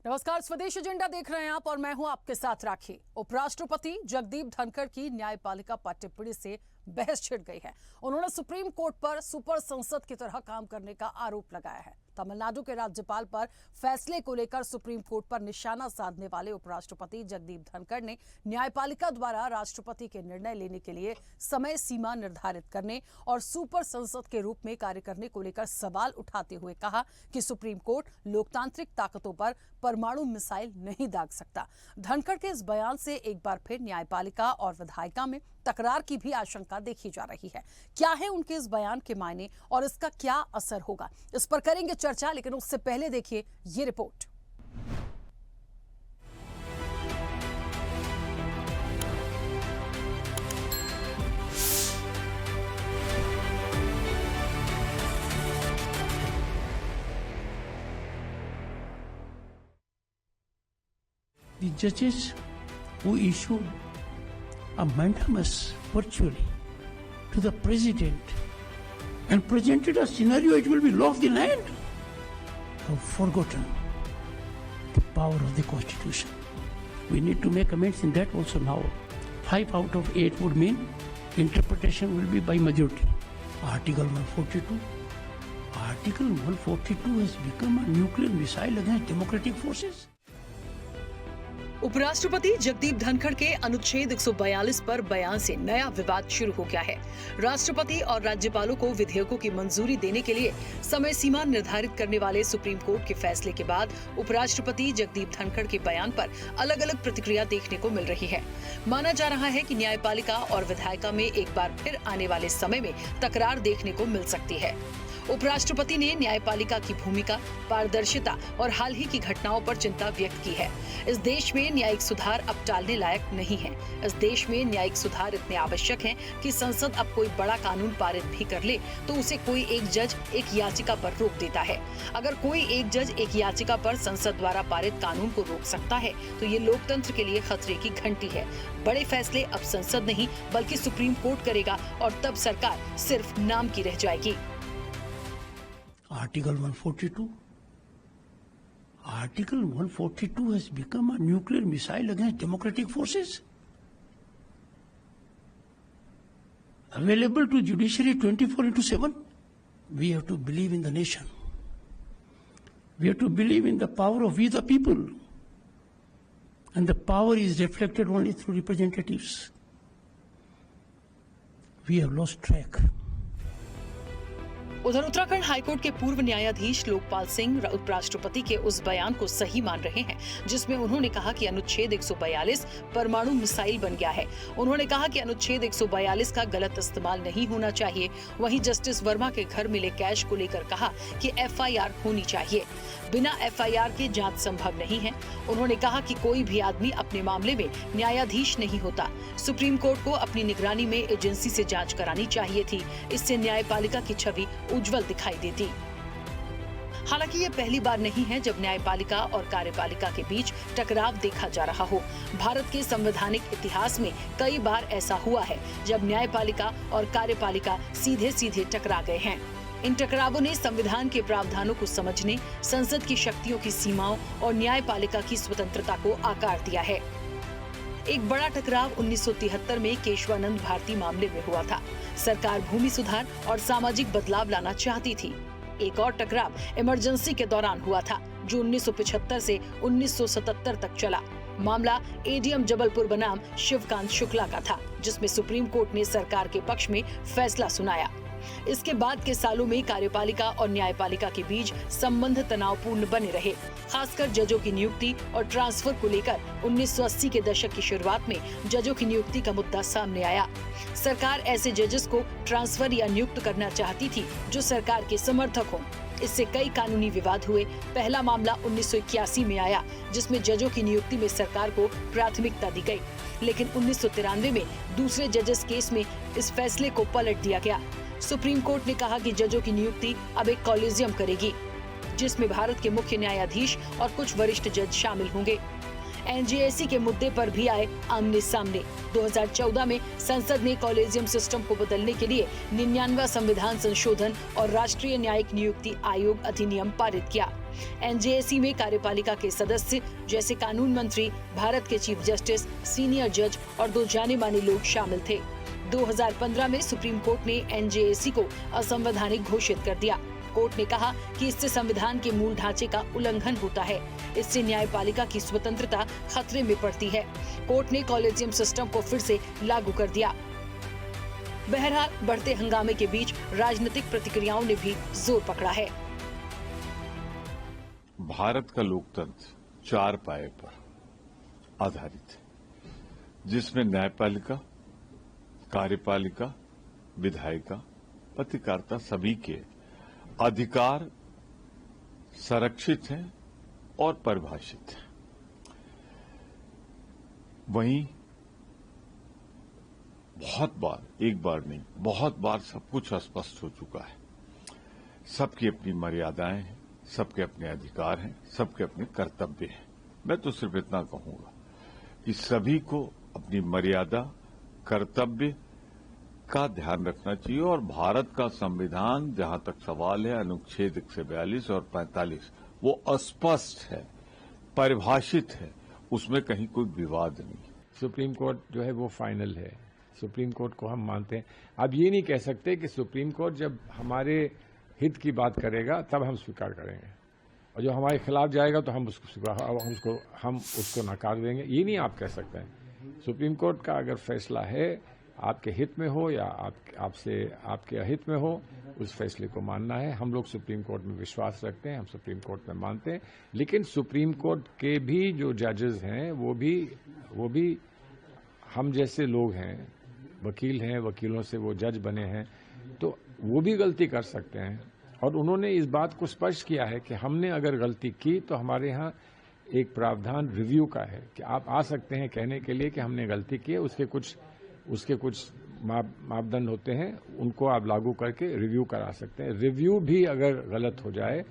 नमस्कार, स्वदेश एजेंडा देख रहे हैं आप और मैं हूं आपके साथ राखी। उपराष्ट्रपति जगदीप धनखड़ की न्यायपालिका पर टिप्पणी से बहस छिड़ गई है। उन्होंने सुप्रीम कोर्ट पर सुपर संसद की तरह काम करने का आरोप लगाया है। तमिलनाडु के राज्यपाल पर फैसले को लेकर सुप्रीम कोर्ट पर निशाना साधने वाले उपराष्ट्रपति जगदीप धनखड़ ने न्यायपालिका द्वारा राष्ट्रपति के निर्णय लेने के लिए समय सीमा निर्धारित करने और सुपर संसद के रूप में कार्य करने को लेकर सवाल उठाते हुए कहा कि सुप्रीम कोर्ट लोकतांत्रिक ताकतों पर परमाणु मिसाइल नहीं दाग सकता। धनखड़ के इस बयान से एक बार फिर न्यायपालिका और विधायिका में तकरार की भी आशंका देखी जा रही है। क्या है उनके इस बयान के मायने और इसका क्या असर होगा, इस पर करेंगे चर्चा, लेकिन उससे पहले देखिए ये report. The judges who issued a mandamus virtually to the president and presented a scenario it will be law of the land have forgotten the power of the constitution. We need to make amends in that also now. 5 out of 8 would mean interpretation will be by majority. Article 142 has become a nuclear missile against democratic forces. उपराष्ट्रपति जगदीप धनखड़ के अनुच्छेद 142 पर बयान से नया विवाद शुरू हो गया है। राष्ट्रपति और राज्यपालों को विधेयकों की मंजूरी देने के लिए समय सीमा निर्धारित करने वाले सुप्रीम कोर्ट के फैसले के बाद उपराष्ट्रपति जगदीप धनखड़ के बयान पर अलग अलग प्रतिक्रिया देखने को मिल रही है। माना जा रहा है कि न्यायपालिका और विधायिका में एक बार फिर आने वाले समय में तकरार देखने को मिल सकती है। उपराष्ट्रपति ने न्यायपालिका की भूमिका, पारदर्शिता और हाल ही की घटनाओं पर चिंता व्यक्त की है। इस देश में न्यायिक सुधार अब टालने लायक नहीं है। इस देश में न्यायिक सुधार इतने आवश्यक हैं कि संसद अब कोई बड़ा कानून पारित भी कर ले तो उसे कोई एक जज एक याचिका पर रोक देता है। अगर कोई एक जज एक याचिका पर संसद द्वारा पारित कानून को रोक सकता है तो ये लोकतंत्र के लिए खतरे की घंटी है। बड़े फैसले अब संसद नहीं बल्कि सुप्रीम कोर्ट करेगा और तब सरकार सिर्फ नाम की रह जाएगी। Article 142 has become a nuclear missile against democratic forces. Available to judiciary 24/7. We have to believe in the nation. We have to believe in the power of we the people. And the power is reflected only through representatives. We have lost track. उधर Uttarakhand high court के पूर्व न्यायाधीश लोकपाल सिंह उपराष्ट्रपति के उस बयान को सही मान रहे हैं जिसमें उन्होंने कहा कि अनुच्छेद 142 परमाणु मिसाइल बन गया है। उन्होंने कहा कि अनुच्छेद 142 का गलत इस्तेमाल नहीं होना चाहिए। वहीं जस्टिस वर्मा के घर मिले कैश को लेकर कहा कि FIR होनी चाहिए। बिना FIR के जांच संभव नहीं है। उन्होंने कहा कि कोई भी आदमी अपने मामले में न्यायाधीश नहीं होता। सुप्रीम कोर्ट को अपनी निगरानी में एजेंसी से जांच करानी चाहिए थी। इससे न्यायपालिका की छवि उज्जवल दिखाई देती। हालांकि ये पहली बार नहीं है जब न्यायपालिका और कार्यपालिका के बीच टकराव देखा जा रहा हो। भारत के संवैधानिक इतिहास में कई बार ऐसा हुआ है जब न्यायपालिका और कार्यपालिका सीधे सीधे टकरा गए हैं। इन टकरावों ने संविधान के प्रावधानों को समझने, संसद की शक्तियों की सीमाओं और न्यायपालिका की स्वतंत्रता को आकार दिया है। एक बड़ा टकराव 1973 में केशवानंद भारती मामले में हुआ था। सरकार भूमि सुधार और सामाजिक बदलाव लाना चाहती थी। एक और टकराव इमरजेंसी के दौरान हुआ था जो 1975 से 1977 तक चला। मामला ADM जबलपुर बनाम शिवकांत शुक्ला का था, जिसमें सुप्रीम कोर्ट ने सरकार के पक्ष में फैसला सुनाया। इसके बाद के सालों में कार्यपालिका और न्यायपालिका के बीच संबंध तनावपूर्ण बने रहे। खासकर जजों की नियुक्ति और ट्रांसफर को लेकर 1980 के दशक की शुरुआत में जजों की नियुक्ति का मुद्दा सामने आया। सरकार ऐसे जजेस को ट्रांसफर या नियुक्त करना चाहती थी जो सरकार के समर्थक हों। इससे कई कानूनी विवाद हुए। पहला मामला 1981 में आया जिसमें जजों की नियुक्ति में सरकार को प्राथमिकता दी गई, लेकिन 1993 में दूसरे जजेस केस में इस फैसले को पलट दिया गया। सुप्रीम कोर्ट ने कहा कि जजों की नियुक्ति अब एक कॉलेजियम करेगी जिसमें भारत के मुख्य न्यायाधीश और कुछ वरिष्ठ जज शामिल होंगे। NJAC के मुद्दे पर भी आए आमने सामने। 2014 में संसद ने कॉलेजियम सिस्टम को बदलने के लिए 99वां संविधान संशोधन और राष्ट्रीय न्यायिक नियुक्ति आयोग अधिनियम पारित किया। एनजेएसी में कार्यपालिका के सदस्य जैसे कानून मंत्री, भारत के चीफ जस्टिस, सीनियर जज और 2 जाने माने लोग शामिल थे। 2015 में सुप्रीम कोर्ट ने एनजेएसी को असंवैधानिक घोषित कर दिया। कोर्ट ने कहा कि इससे संविधान के मूल ढांचे का उल्लंघन होता है। इससे न्यायपालिका की स्वतंत्रता खतरे में पड़ती है। कोर्ट ने कॉलेजियम सिस्टम को फिर से लागू कर दिया। बहरहाल बढ़ते हंगामे के बीच राजनीतिक प्रतिक्रियाओं ने भी जोर पकड़ा है। भारत का लोकतंत्र 4 पाए पर आधारित है, जिसमें न्यायपालिका, कार्यपालिका, विधायिका, पत्रकारिता सभी के अधिकार संरक्षित हैं और परिभाषित हैं। वहीं बहुत बार, एक बार नहीं, बहुत बार सब कुछ स्पष्ट हो चुका है। सबकी अपनी मर्यादाएं हैं, सबके अपने अधिकार हैं, सबके अपने कर्तव्य हैं। मैं तो सिर्फ इतना कहूंगा कि सभी को अपनी मर्यादा, कर्तव्य का ध्यान रखना चाहिए और भारत का संविधान जहां तक सवाल है, अनुच्छेद 142 और 45 वो अस्पष्ट है, परिभाषित है, उसमें कहीं कोई विवाद नहीं। सुप्रीम कोर्ट जो है वो फाइनल है, सुप्रीम कोर्ट को हम मानते हैं। अब ये नहीं कह सकते कि सुप्रीम कोर्ट जब हमारे हित की बात करेगा तब हम स्वीकार करेंगे और जो हमारे खिलाफ जाएगा तो हम उसको नकार देंगे, ये नहीं आप कह सकते हैं। सुप्रीम कोर्ट का अगर फैसला है, आपके हित में हो या आपके अहित में हो, उस फैसले को मानना है। हम लोग सुप्रीम कोर्ट में विश्वास रखते हैं, हम सुप्रीम कोर्ट में मानते हैं, लेकिन सुप्रीम कोर्ट के भी जो जजेस हैं वो भी हम जैसे लोग हैं, वकील हैं, वकीलों से वो जज बने हैं, तो वो भी गलती कर सकते हैं। और उन्होंने इस बात को स्पष्ट किया है कि हमने अगर गलती की तो हमारे यहाँ एक प्रावधान रिव्यू का है कि आप आ सकते हैं कहने के लिए कि हमने गलती की है। उसके कुछ मापदंड होते हैं, उनको आप लागू करके रिव्यू करा सकते हैं। रिव्यू भी अगर गलत हो जाए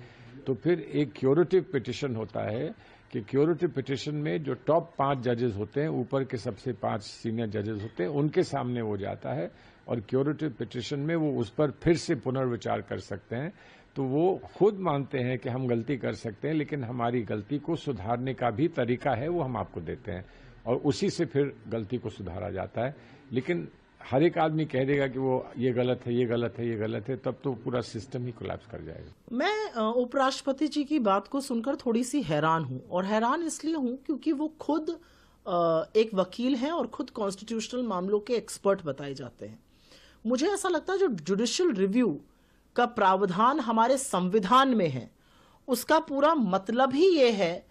तो फिर एक क्यूरेटिव पिटिशन होता है कि क्यूरेटिव पिटिशन में जो टॉप 5 जजेस होते हैं, ऊपर के सबसे 5 सीनियर जजेस होते हैं, उनके सामने वो जाता है और क्यूरेटिव पिटिशन में वो उस पर फिर से पुनर्विचार कर सकते हैं। तो वो खुद मानते हैं कि हम गलती कर सकते हैं, लेकिन हमारी गलती को सुधारने का भी तरीका है, वो हम आपको देते हैं और उसी से फिर गलती को सुधारा जाता है। लेकिन हर एक आदमी कह देगा कि वो ये गलत है, ये गलत है, ये गलत है, तब तो पूरा सिस्टम ही कोलैप्स कर जाएगा। मैं उपराष्ट्रपति जी की बात को सुनकर थोड़ी सी हैरान हूं, और हैरान इसलिए हूं क्योंकि वो खुद एक वकील हैं और खुद कॉन्स्टिट्यूशनल मामलों के एक्सपर्ट बताए जाते हैं। मुझे ऐसा लगता है जो जुडिशियल रिव्यू का प्रावधान हमारे संविधान में है, उसका पूरा मतलब ही ये है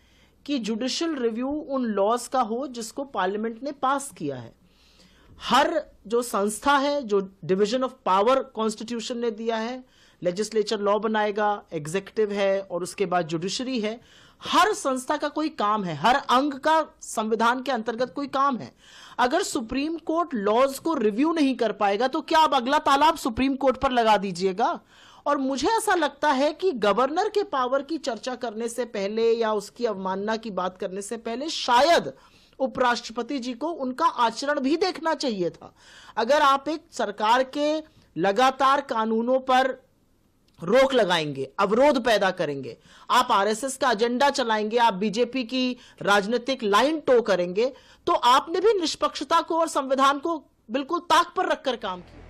कि जुडिशियल रिव्यू उन लॉज का हो जिसको पार्लियामेंट ने पास किया है। हर जो संस्था है, जो डिवीजन ऑफ पावर कॉन्स्टिट्यूशन ने दिया है, लेजिस्लेचर लॉ बनाएगा, एग्जीक्यूटिव है और उसके बाद जुडिशरी है, हर संस्था का कोई काम है, हर अंग का संविधान के अंतर्गत कोई काम है। अगर सुप्रीम कोर्ट लॉज को रिव्यू नहीं कर पाएगा तो क्या आप अगला तालाब सुप्रीम कोर्ट पर लगा दीजिएगा? और मुझे ऐसा लगता है कि गवर्नर के पावर की चर्चा करने से पहले या उसकी अवमानना की बात करने से पहले शायद उपराष्ट्रपति जी को उनका आचरण भी देखना चाहिए था। अगर आप एक सरकार के लगातार कानूनों पर रोक लगाएंगे, अवरोध पैदा करेंगे, आप आरएसएस का एजेंडा चलाएंगे, आप बीजेपी की राजनीतिक लाइन टो करेंगे, तो आपने भी निष्पक्षता को और संविधान को बिल्कुल ताक पर रखकर काम किया।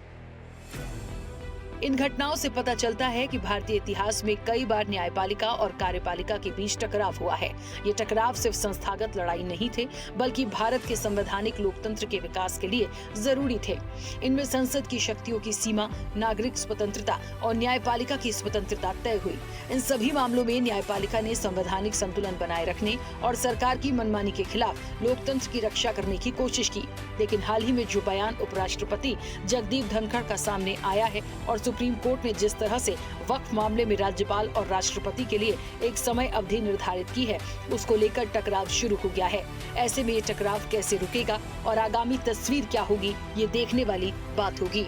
इन घटनाओं से पता चलता है कि भारतीय इतिहास में कई बार न्यायपालिका और कार्यपालिका के बीच टकराव हुआ है। ये टकराव सिर्फ संस्थागत लड़ाई नहीं थे, बल्कि भारत के संवैधानिक लोकतंत्र के विकास के लिए जरूरी थे। इनमें संसद की शक्तियों की सीमा, नागरिक स्वतंत्रता और न्यायपालिका की स्वतंत्रता तय हुई। इन सभी मामलों में न्यायपालिका ने संवैधानिक संतुलन बनाए रखने और सरकार की मनमानी के खिलाफ लोकतंत्र की रक्षा करने की कोशिश की। लेकिन हाल ही में जो बयान उपराष्ट्रपति जगदीप धनखड़ का सामने आया है और सुप्रीम कोर्ट ने जिस तरह से वक्फ मामले में राज्यपाल और राष्ट्रपति के लिए एक समय अवधि निर्धारित की है, उसको लेकर टकराव शुरू हो गया है। ऐसे में ये टकराव कैसे रुकेगा और आगामी तस्वीर क्या होगी, ये देखने वाली बात होगी।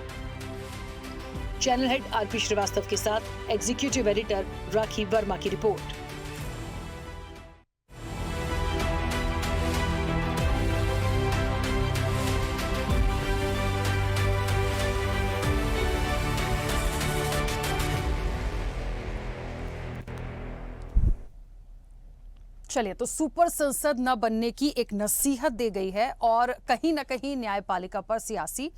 चैनल हेड आरपी श्रीवास्तव के साथ एग्जीक्यूटिव एडिटर राखी वर्मा की रिपोर्ट। चलिए, तो सुपर संसद न बनने की एक नसीहत दे गई है और कहीं ना कहीं न्यायपालिका पर सियासी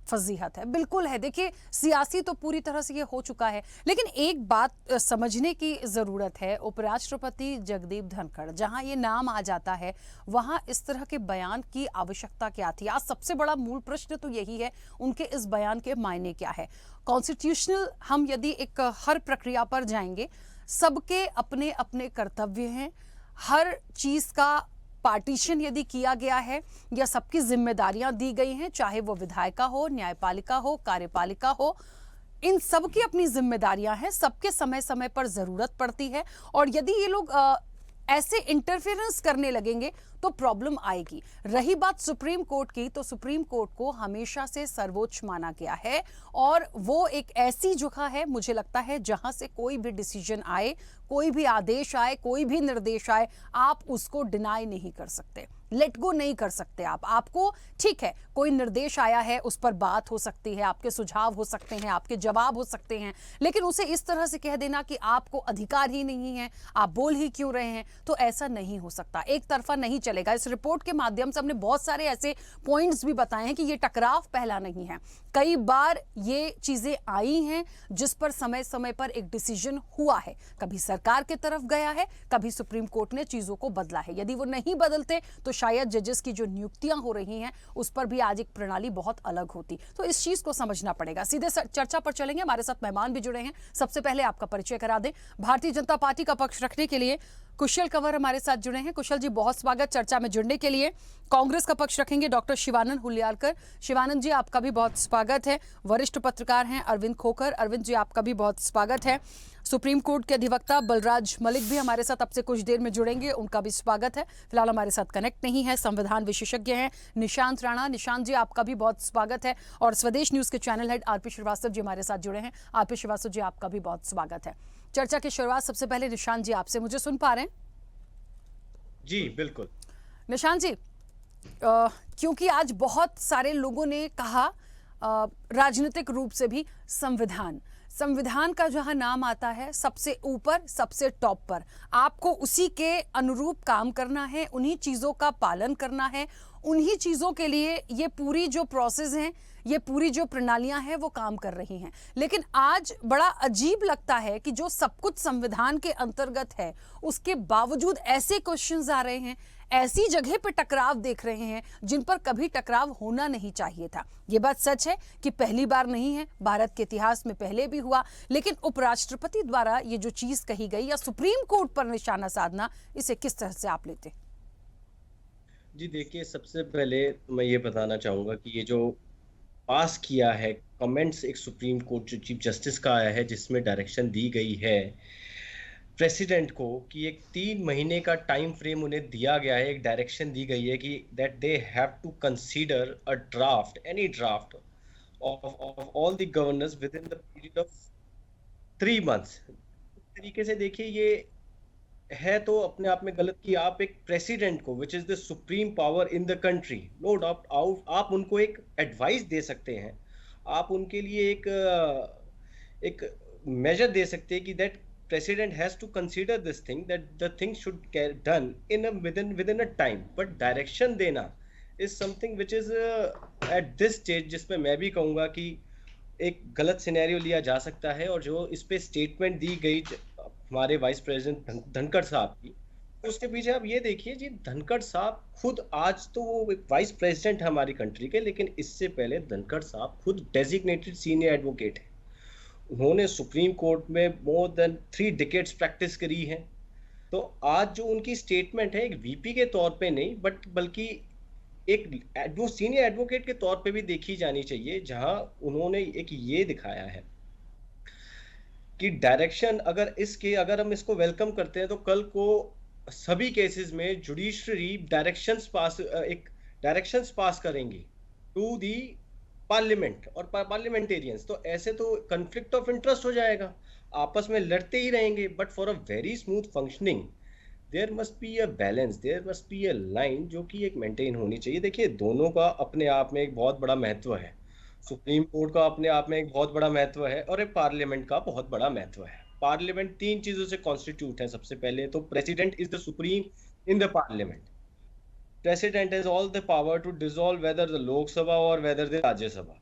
फजीहत है। बिल्कुल है, देखिए सियासी तो पूरी तरह से ये हो चुका है, लेकिन एक बात समझने की जरूरत है। उपराष्ट्रपति जगदीप धनखड़, जहां ये नाम आ जाता है वहां इस तरह के बयान की आवश्यकता क्या थी? आज सबसे बड़ा मूल प्रश्न तो यही है, उनके इस बयान के मायने क्या है? कॉन्स्टिट्यूशनल हम यदि एक हर प्रक्रिया पर जाएंगे, सबके अपने अपने कर्तव्य हैं, हर चीज का पार्टीशन यदि किया गया है या सबकी जिम्मेदारियां दी गई हैं, चाहे वो विधायिका हो, न्यायपालिका हो, कार्यपालिका हो, इन सब की अपनी जिम्मेदारियां हैं, सबके समय समय पर जरूरत पड़ती है। और यदि ये लोग ऐसे इंटरफेरेंस करने लगेंगे तो प्रॉब्लम आएगी। रही बात सुप्रीम कोर्ट की, तो सुप्रीम कोर्ट को हमेशा से सर्वोच्च माना गया है और वो एक ऐसी जगह है, मुझे लगता है, जहां से कोई भी डिसीजन आए, कोई भी आदेश आए, कोई भी निर्देश आए, आप उसको डिनाई नहीं कर सकते, लेट गो नहीं कर सकते। आपको ठीक है, कोई निर्देश आया है, उस पर बात हो सकती है, आपके सुझाव हो सकते हैं, आपके जवाब हो सकते हैं, लेकिन उसे इस तरह से कह देना कि आपको अधिकार ही नहीं है, आप बोल ही क्यों रहे हैं, तो ऐसा नहीं हो सकता, एक तरफा नहीं चलेगा। इस रिपोर्ट के माध्यम से हमने बहुत सारे ऐसे पॉइंट्स भी बताए हैं कि ये टकराव पहला नहीं है, कई बार ये चीजें आई हैं जिस पर समय समय पर एक डिसीजन हुआ है, कभी सरकार की तरफ गया है, कभी सुप्रीम कोर्ट ने चीजों को बदला है। यदि वो नहीं बदलते तो शायद जजेस की जो नियुक्तियां हो रही हैं उस पर भी आज एक प्रणाली बहुत अलग होती। तो इस चीज को समझना पड़ेगा। सीधे चर्चा पर चलेंगे, हमारे साथ मेहमान भी जुड़े हैं। सबसे पहले आपका परिचय करा दें। भारतीय जनता पार्टी का पक्ष रखने के लिए कुशल कंवर हमारे साथ जुड़े हैं। कुशल जी, बहुत स्वागत चर्चा में जुड़ने के लिए। कांग्रेस का पक्ष रखेंगे डॉक्टर शिवानंद हुलियालकर। शिवानंद जी, आपका भी बहुत स्वागत है। वरिष्ठ पत्रकार हैं अरविंद खोखर। अरविंद जी, आपका भी बहुत स्वागत है। सुप्रीम कोर्ट के अधिवक्ता बलराज मलिक भी हमारे साथ अब से कुछ देर में जुड़ेंगे, उनका भी स्वागत है। फिलहाल हमारे साथ कनेक्ट नहीं है, संविधान विशेषज्ञ हैं निशांत राणा। निशांत जी, आपका भी बहुत स्वागत है। और स्वदेश न्यूज के channel head RP Srivastava ji हमारे साथ जुड़े हैं। आरपी श्रीवास्तव जी, आपका भी बहुत स्वागत है। चर्चा की शुरुआत सबसे पहले निशांत जी आपसे, मुझे सुन पा रहे हैं? जी बिल्कुल। निशांत जी, क्योंकि आज बहुत सारे लोगों ने कहा, राजनीतिक रूप से भी, संविधान का जहां नाम आता है सबसे ऊपर, सबसे टॉप पर, आपको उसी के अनुरूप काम करना है, उन्हीं चीजों का पालन करना है, उन्हीं चीजों के लिए ये पूरी जो प्रोसेस हैं, ये पूरी जो प्रणालियां हैं वो काम कर रही हैं। लेकिन आज बड़ा अजीब लगता है कि जो सब कुछ संविधान के अंतर्गत है उसके बावजूद ऐसे क्वेश्चंस आ रहे हैं, ऐसी जगह पर टकराव देख रहे हैं जिन पर कभी टकराव होना नहीं चाहिए था। ये बात सच है कि पहली बार नहीं है, भारत के इतिहास में पहले भी हुआ, लेकिन उपराष्ट्रपति द्वारा ये जो चीज कही गई या सुप्रीम कोर्ट पर निशाना साधना, इसे किस तरह से आप लेते? जी देखिए, सबसे पहले मैं ये बताना चाहूँगा कि ये जो पास किया है कमेंट्स, एक सुप्रीम कोर्ट जो चीफ जस्टिस का आया है, जिसमें डायरेक्शन दी गई है प्रेसिडेंट को कि एक 3 महीने का टाइम फ्रेम उन्हें दिया गया है, एक डायरेक्शन दी गई है कि that they have to consider a draft, any draft of all the governors within the period of 3 months. तरीके से देखिए, ये है तो अपने आप में गलत कि आप एक प्रेसिडेंट को, which is the supreme power in the country, no doubt, आप उनको एक एडवाइस दे सकते हैं, आप उनके लिए एक मेजर दे सकते हैं कि that president has to consider this thing, that the thing should get done within a time, but direction देना is something which is at this stage, जिसमें मैं भी कहूँगा कि एक गलत सिनेरियो लिया जा सकता है। और जो इस पे स्टेटमेंट दी गई हमारे वाइस प्रेसिडेंट धनखड़ साहब की, उसके पीछे आप ये देखिए जी, धनखड़ साहब खुद, आज तो वो एक वाइस प्रेसिडेंट है हमारी कंट्री के, लेकिन इससे पहले धनखड़ साहब खुद डेजिग्नेटेड सीनियर एडवोकेट है। उन्होंने सुप्रीम कोर्ट में मोर देन 3 डिकेड्स प्रैक्टिस करी है। तो आज जो उनकी स्टेटमेंट है, एक वीपी के तौर पे नहीं, बल्कि एक सीनियर एडवोकेट के तौर पे भी देखी जानी चाहिए, जहां उन्होंने एक ये दिखाया है कि डायरेक्शन, अगर हम इसको वेलकम करते हैं तो कल को सभी केसेस में जुडिशरी डायरेक्शंस पास करेंगी टू दी पार्लियामेंट और पार्लियामेंटेरियंस, तो ऐसे तो कन्फ्लिक्ट ऑफ इंटरेस्ट हो जाएगा, आपस में लड़ते ही रहेंगे। But for a very smooth functioning there must be a balance, there must be a line जो कि एक मेंटेन होनी चाहिए। देखिए, दोनों का अपने आप में एक बहुत बड़ा महत्व है, सुप्रीम कोर्ट का अपने आप में एक बहुत बड़ा महत्व है और एक पार्लियामेंट का बहुत बड़ा महत्व है। पार्लियामेंट 3 चीजों से कॉन्स्टिट्यूट है। सबसे पहले तो president is the supreme in the parliament. President has all the power to dissolve whether the Lok Sabha or whether the Rajya Sabha.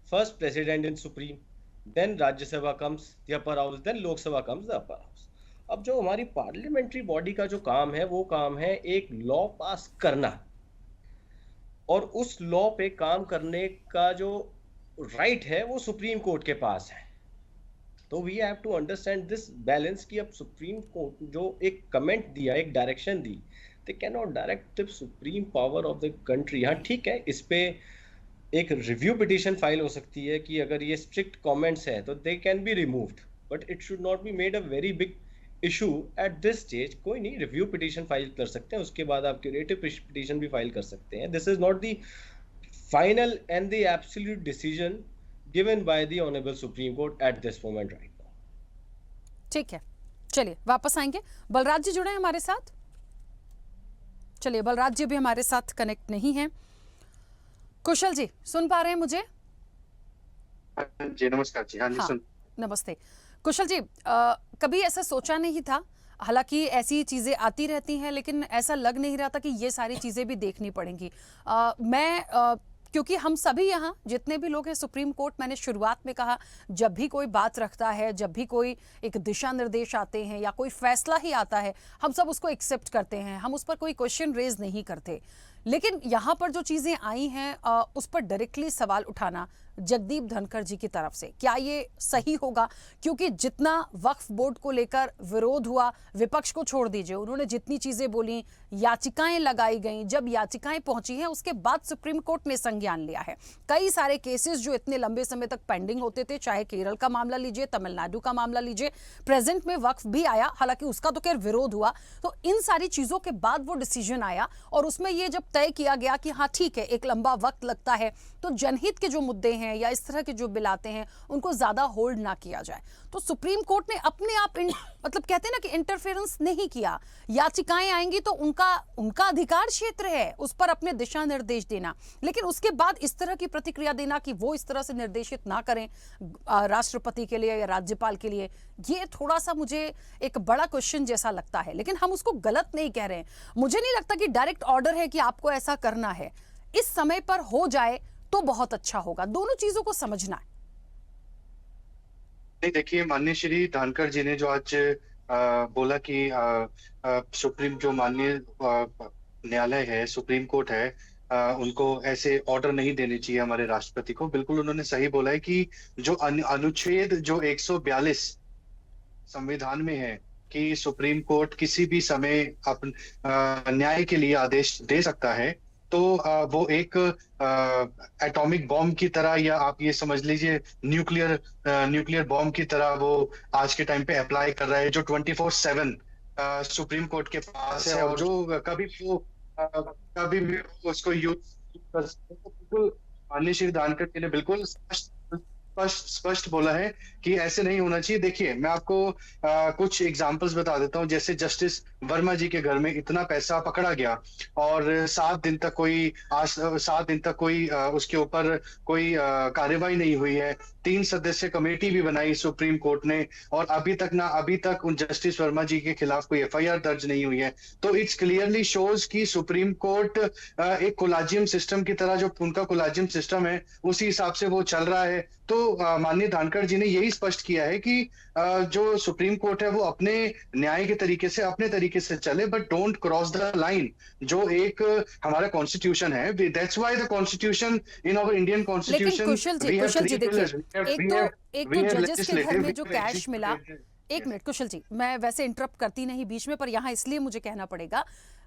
First president in supreme, then Rajya Sabha comes the upper house, then Lok Sabha comes the upper house. अब जो हमारी parliamentary body का जो काम है वो काम है एक लॉ पास करना, और उस लॉ पे काम करने का जो राइट है वो सुप्रीम कोर्ट के पास है. तो we have to understand this balance कि अब सुप्रीम कोर्ट जो एक कमेंट दिया, एक डायरेक्शन दी, they can not direct the supreme power of the country. हाँ ठीक है, इस पे एक रिव्यू पिटीशन फाइल हो सकती है कि अगर ये स्ट्रिक्ट कमेंट्स है तो they can be removed, but it should not be made a very big issue at this stage. कोई नहीं, रिव्यू पिटीशन फाइल कर सकते हैं, उसके बाद आप क्यूरेटिव पिटीशन भी फाइल कर सकते हैं. This is not the final and the absolute decision given by the honourable supreme court at this moment right now. ठीक है, चलिए वापस आएंगे. बलराज जी जुड़े हैं हमारे साथ. चलिए, बलराज जी भी हमारे साथ कनेक्ट नहीं है. कुशल जी सुन पा रहे हैं मुझे? जी नमस्कार जी. हाँ जी, सुन. नमस्ते कुशल जी. कभी ऐसा सोचा नहीं था, हालांकि ऐसी चीजें आती रहती हैं, लेकिन ऐसा लग नहीं रहा था कि ये सारी चीजें भी देखनी पड़ेंगी. क्योंकि हम सभी यहाँ जितने भी लोग हैं, सुप्रीम कोर्ट, मैंने शुरुआत में कहा, जब भी कोई बात रखता है, जब भी कोई एक दिशा निर्देश आते हैं या कोई फैसला ही आता है, हम सब उसको एक्सेप्ट करते हैं, हम उस पर कोई क्वेश्चन रेज नहीं करते. लेकिन यहाँ पर जो चीजें आई हैं उस पर डायरेक्टली सवाल उठाना जगदीप धनखड़ जी की तरफ से, क्या ये सही होगा? क्योंकि जितना वक्फ बोर्ड को लेकर विरोध हुआ, विपक्ष को छोड़ दीजिए, उन्होंने जितनी चीजें बोली, याचिकाएं लगाई गई, जब याचिकाएं पहुंची हैं उसके बाद सुप्रीम कोर्ट ने संज्ञान लिया है. कई सारे केसेस जो इतने लंबे समय तक पेंडिंग होते थे, चाहे केरल का मामला लीजिए, तमिलनाडु का मामला लीजिए, प्रेजेंट में वक्फ भी आया, हालांकि उसका तो खैर विरोध हुआ. तो इन सारी चीजों के बाद वो डिसीजन आया और उसमें ये जब तय किया गया कि हाँ ठीक है, एक लंबा वक्त लगता है, तो जनहित के जो मुद्दे हैं या इस तरह के जो बिल आते हैं उनको ज्यादा होल्ड ना किया जाए. तो सुप्रीम कोर्ट ने अपने आप मतलब कहते हैं ना कि इंटरफेरेंस नहीं किया. याचिकाएं आएंगी तो उनका अधिकार क्षेत्र है उस पर अपने दिशा निर्देश देना, लेकिन उसके बाद इस तरह की प्रतिक्रिया देना कि वो इस तरह से निर्देशित ना करें राष्ट्रपति के लिए या राज्यपाल के लिए, ये थोड़ा सा मुझे एक बड़ा क्वेश्चन जैसा लगता है. लेकिन हम उसको गलत नहीं कह रहे हैं. मुझे नहीं लगता कि डायरेक्ट ऑर्डर है कि आपको ऐसा करना है. इस समय पर हो जाए तो बहुत अच्छा होगा. दोनों चीजों को समझना है. नहीं, देखिए, माननीय श्री धनखड़ जी ने जो आज बोला कि सुप्रीम जो माननीय न्यायालय है, सुप्रीम कोर्ट है, उनको ऐसे ऑर्डर नहीं देने चाहिए हमारे राष्ट्रपति को. बिल्कुल उन्होंने सही बोला है कि जो अनुच्छेद जो 142 संविधान में है कि सुप्रीम कोर्ट किसी भी समय न्याय के लिए आदेश दे सकता है, तो वो एक एटॉमिक बॉम्ब की तरह, या आप ये समझ लीजिए न्यूक्लियर बॉम्ब की तरह वो आज के टाइम पे अप्लाई कर रहा है, जो 24/7 सुप्रीम कोर्ट के पास है, और जो कभी भी उसको यूज कर सकते हैं. बिल्कुल माननीय श्री धनखड़ जी ने बिल्कुल स्पष्ट बोला है कि ऐसे नहीं होना चाहिए. देखिए, मैं आपको कुछ एग्जांपल्स बता देता हूं. जैसे जस्टिस वर्मा जी के घर में इतना पैसा पकड़ा गया और 7 दिन तक कोई उसके ऊपर कोई कार्रवाई नहीं हुई है. 3 सदस्य कमेटी भी बनाई सुप्रीम कोर्ट ने, और अभी तक उन जस्टिस वर्मा जी के खिलाफ कोई FIR दर्ज नहीं हुई है. तो इट्स क्लियरली शोज कि सुप्रीम कोर्ट एक कोलाजियम सिस्टम की तरह, जो उनका कोलाजियम सिस्टम है उसी हिसाब से वो चल रहा है. तो माननीय धनखड़ जी ने यही स्पष्ट किया है कि जो सुप्रीम कोर्ट है वो अपने न्याय के तरीके से, अपने तरीके से चले, but don't cross the line जो एक हमारा कॉन्स्टिट्यूशन है. That's why the constitution in our Indian constitution. Kushal ji देखिए, एक तो जजेस के घर में जो कैश मिला, एक मिनट कुशल जी, मैं वैसे इंटरप्ट करती नहीं बीच में, पर यहाँ इसलिए मुझे कहना पड़ेगा,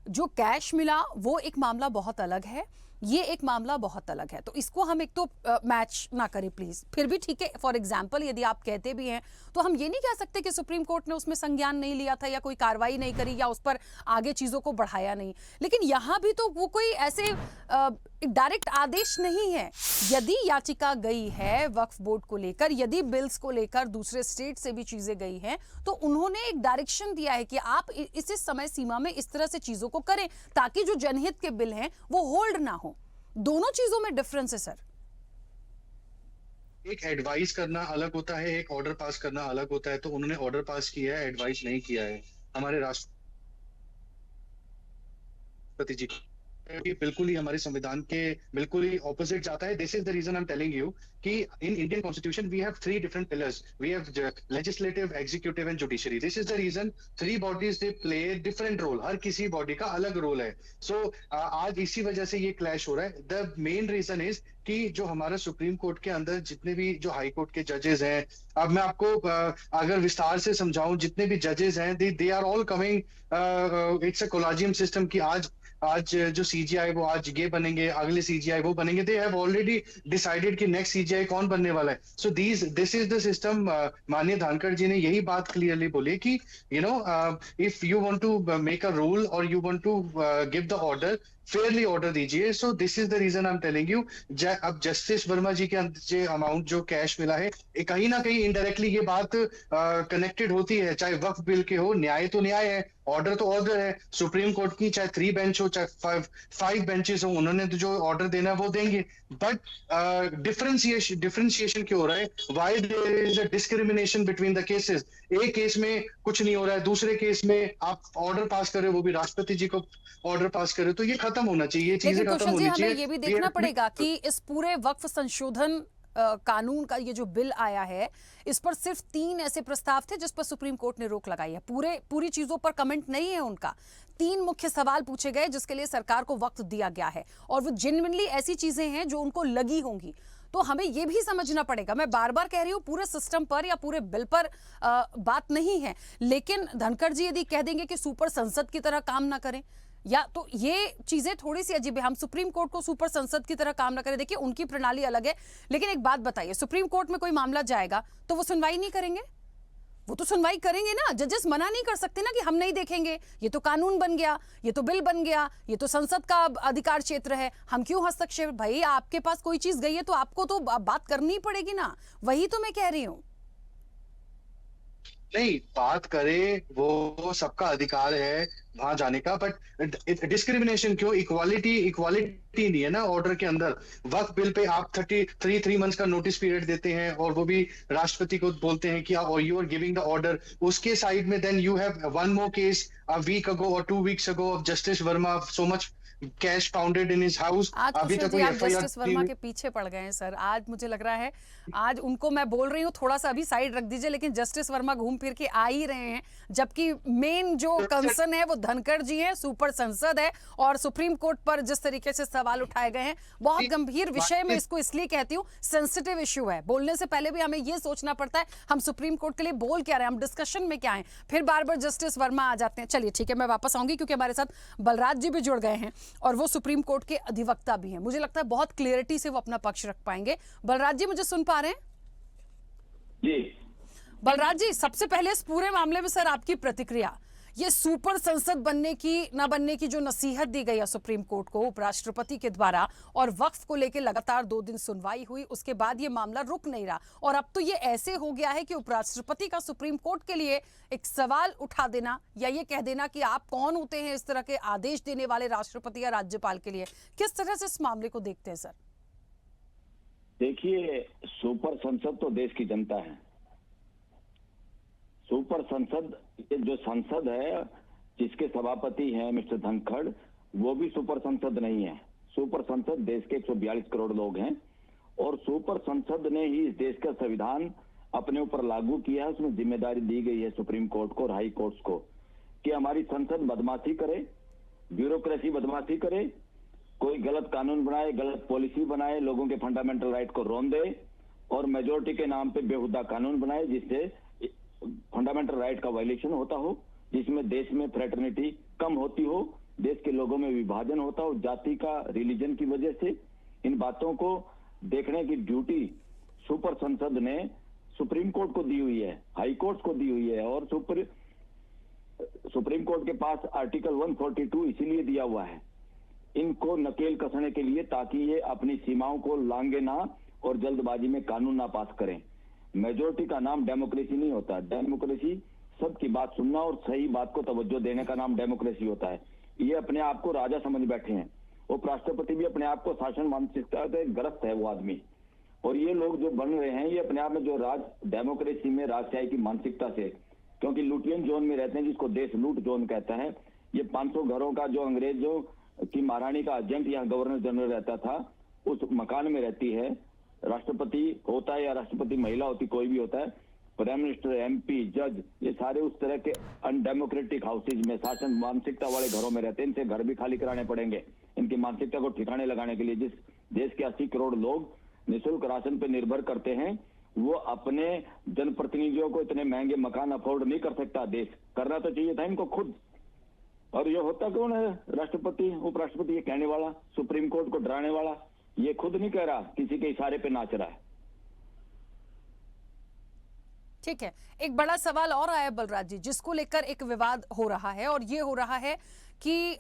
जो कैश मिला वो एक मामला बहुत अलग है, ये एक मामला बहुत अलग है. तो इसको हम एक तो मैच ना करें प्लीज. फिर भी ठीक है, फॉर एग्जांपल यदि आप कहते भी हैं तो हम ये नहीं कह सकते कि सुप्रीम कोर्ट ने उसमें संज्ञान नहीं लिया था या कोई कार्रवाई नहीं करी या उस पर आगे चीजों को बढ़ाया नहीं. लेकिन यहां भी तो वो कोई ऐसे डायरेक्ट आदेश नहीं है. यदि याचिका गई है वक्फ बोर्ड को लेकर, यदि बिल्स को लेकर दूसरे स्टेट से भी चीजें गई हैं, तो उन्होंने एक डायरेक्शन दिया है कि आप इस समय सीमा में इस तरह से चीजों को करें ताकि जो जनहित के बिल हैं वो होल्ड ना हो. दोनों चीजों में डिफरेंस है सर. एक एडवाइस करना अलग होता है, एक ऑर्डर पास करना अलग होता है. तो उन्होंने ऑर्डर पास किया है, एडवाइस नहीं किया है. हमारे राष्ट्रपति जी ये बिल्कुल ही हमारे संविधान के बिल्कुल ही ऑपोजिट जाता है. This is the reason I am telling you कि in Indian constitution we have 3 different pillars. We have legislative, executive and judiciary. This is the reason 3 bodies they play different role. हर किसी body का अलग role है. सो आज इसी वजह से ये क्लैश हो रहा है. द मेन रीजन इज कि जो हमारा सुप्रीम कोर्ट के अंदर जितने भी जो हाई कोर्ट के जजेस हैं, अब मैं आपको अगर विस्तार से समझाऊं, जितने भी जजेस हैं they are all coming, it's a collegium system कि आज जो सीजीआई वो आज ये बनेंगे, अगले सीजीआई वो बनेंगे. दे हैव ऑलरेडी डिसाइडेड कि नेक्स्ट सीजीआई कौन बनने वाला है. So this is the system. माननीय धानकर जी ने यही बात क्लियरली बोली कि you know if you want to make a rule और you want to give the order, fairly order दीजिए. So this is the reason I am telling you. अब justice Verma ji के जो अमाउंट जो कैश मिला है, कहीं ना कहीं इनडायरेक्टली ये बात कनेक्टेड होती है. चाहे वक्फ बिल के हो, न्याय तो न्याय है, ऑर्डर तो ऑर्डर है. सुप्रीम कोर्ट की चाहे 3 बेंच हो, चाहे 5 बेंचेस हो, उन्होंने तो जो ऑर्डर देना है वो देंगे. बट डिफरेंशिएशन क्यों हो रहा है? Why there is a discrimination between the cases? एक केस में कुछ नहीं हो रहा है, दूसरे केस में आप ऑर्डर पास कर रहे हो, वो भी राष्ट्रपति जी को ऑर्डर पास करे. तो ये खत्म होना चाहिए, ये चीजें लेकिन खत्म कौशल जी, होनी चाहिए. हमें ये भी देखना पड़ेगा कि इस पूरे वक्फ संशोधन कानून का ये जो बिल आया है, इस पर सिर्फ 3 ऐसे प्रस्ताव थे जिस पर सुप्रीम कोर्ट ने रोक लगाई है. पूरी चीजों पर कमेंट नहीं है उनका. 3 मुख्य सवाल पूछे गए जिसके लिए सरकार को वक्त दिया गया है, और वो जेन्युइनली ऐसी चीजें हैं जो उनको लगी होंगी. तो हमें ये भी समझना पड़ेगा. मैं बार बार कह रही हूँ, पूरे सिस्टम पर या पूरे बिल पर बात नहीं है, लेकिन धनखड़ जी यदि कह देंगे कि सुपर संसद की तरह काम ना करें, या तो ये चीजें थोड़ी सी अजीब है. हम सुप्रीम कोर्ट को सुपर संसद की तरह काम ना करें. देखिए, उनकी प्रणाली अलग है, लेकिन एक बात बताइए, सुप्रीम कोर्ट में कोई मामला जाएगा तो वो सुनवाई नहीं करेंगे? वो तो सुनवाई करेंगे ना. जजेस मना नहीं कर सकते ना कि हम नहीं देखेंगे, ये तो कानून बन गया, ये तो बिल बन गया, ये तो संसद का अधिकार क्षेत्र है, हम क्यों हस्तक्षेप? भाई, आपके पास कोई चीज गई है तो आपको तो बात करनी पड़ेगी ना. वही तो मैं कह रही हूँ. नहीं, बात करे वो सबका अधिकार है वहां जाने का. बट डिस्क्रिमिनेशन क्यों? इक्वालिटी नहीं है ना ऑर्डर के अंदर. वक्त बिल पे आप 3 मंथ्स का नोटिस पीरियड देते हैं और वो भी राष्ट्रपति को बोलते हैं कि you are giving the order. उसके साइड में then you have one more case a week ago और 2 weeks ago of justice Verma, so much cash founded in his house. अभी तक आप जस्टिस वर्मा के पीछे पड़ गए हैं सर. आज मुझे लग रहा है, आज उनको मैं बोल रही हूँ थोड़ा सा अभी साइड रख दीजिए, लेकिन जस्टिस वर्मा घूम फिर के आ ही रहे हैं, जबकि मेन जो कंसर्न है वो धनखड़ जी है, सुपर संसद है, और सुप्रीम कोर्ट पर जिस तरीके से सवाल उठाए गए हैं, बहुत गंभीर विषय में इसको इसलिए कहती हूँ, सेंसिटिव इश्यू है. बोलने से पहले भी हमें ये सोचना पड़ता है हम सुप्रीम कोर्ट के लिए बोल क्या रहे हैं, हम डिस्कशन में क्या है. फिर बार बार जस्टिस वर्मा आ जाते हैं. चलिए ठीक है, मैं वापस आऊंगी क्योंकि हमारे साथ बलराज जी भी जुड़ गए हैं और वो सुप्रीम कोर्ट के अधिवक्ता भी हैं. मुझे लगता है बहुत क्लियरिटी से वो अपना पक्ष रख पाएंगे. बलराज जी, मुझे सुन पा रहे हैं? जी बलराज जी, सबसे पहले इस पूरे मामले में सर आपकी प्रतिक्रिया. ये सुपर संसद बनने की न बनने की जो नसीहत दी गई है सुप्रीम कोर्ट को उपराष्ट्रपति के द्वारा, और वक्फ को लेकर लगातार 2 दिन सुनवाई हुई, उसके बाद ये मामला रुक नहीं रहा, और अब तो ये ऐसे हो गया है कि उपराष्ट्रपति का सुप्रीम कोर्ट के लिए एक सवाल उठा देना या ये कह देना कि आप कौन होते हैं इस तरह के आदेश देने वाले राष्ट्रपति या राज्यपाल के लिए. किस तरह से इस मामले को देखते हैं सर? देखिए, सुपर संसद तो देश की जनता है. सुपर संसद, ये जो संसद है जिसके सभापति हैं मिस्टर धनखड़, वो भी सुपर संसद नहीं है. सुपर संसद देश के 142 करोड़ लोग हैं, और सुपर संसद ने ही इस देश का संविधान अपने ऊपर लागू किया है. उसमें जिम्मेदारी दी गई है सुप्रीम कोर्ट को और हाई कोर्ट्स को कि हमारी संसद बदमाशी करे, ब्यूरोक्रेसी बदमाशी करे, कोई गलत कानून बनाए, गलत पॉलिसी बनाए, लोगों के फंडामेंटल राइट को रोन दे, और मेजोरिटी के नाम पे बेहुदा कानून बनाए जिससे फंडामेंटल राइट का वायलेशन होता हो, जिसमें देश में फ्रेटर्निटी कम होती हो, देश के लोगों में विभाजन होता हो जाति का, रिलीजन की वजह से. इन बातों को देखने की ड्यूटी सुपर संसद ने सुप्रीम कोर्ट को दी हुई है, हाई कोर्ट को दी हुई है, और सुप्रीम कोर्ट के पास आर्टिकल 142 इसीलिए दिया हुआ है इनको नकेल कसने के लिए, ताकि ये अपनी सीमाओं को लांघे ना और जल्दबाजी में कानून ना पास करें. मेजोरिटी का नाम डेमोक्रेसी नहीं होता. डेमोक्रेसी सबकी बात सुनना और सही बात को तवज्जो देने का नाम डेमोक्रेसी होता है. ये अपने आप को राजा समझ बैठे हैं. उपराष्ट्रपति भी अपने आप को शासन मानसिकता से ग्रस्त है वो आदमी. और ये लोग जो बन रहे हैं, ये अपने आप में जो डेमोक्रेसी में राजशाही की मानसिकता से, क्योंकि लुटियन जोन में रहते हैं जिसको देश लूट जोन कहता है. ये 500 घरों का जो अंग्रेजों की महारानी का एजेंट यहाँ गवर्नर जनरल रहता था, उस मकान में रहती है। राष्ट्रपति होता है या राष्ट्रपति महिला होती, कोई भी होता है, प्राइम मिनिस्टर, एमपी, जज, ये सारे उस तरह के अनडेमोक्रेटिक हाउसेज में, शासन मानसिकता वाले घरों में रहते हैं। इनसे घर भी खाली कराने पड़ेंगे इनकी मानसिकता को ठिकाने लगाने के लिए। जिस देश के 80 करोड़ लोग निःशुल्क राशन पे निर्भर करते हैं, वो अपने जनप्रतिनिधियों को इतने महंगे मकान अफोर्ड नहीं कर सकता। देश करना तो चाहिए था इनको खुद। और ये होता कौन है? राष्ट्रपति, उपराष्ट्रपति, ये कहने वाला, सुप्रीम कोर्ट को डराने वाला, ये खुद नहीं कह रहा, किसी के इशारे पे नाच रहा है। ठीक है, एक बड़ा सवाल और आया बलराज जी, जिसको लेकर एक विवाद हो रहा है, और ये हो रहा है कि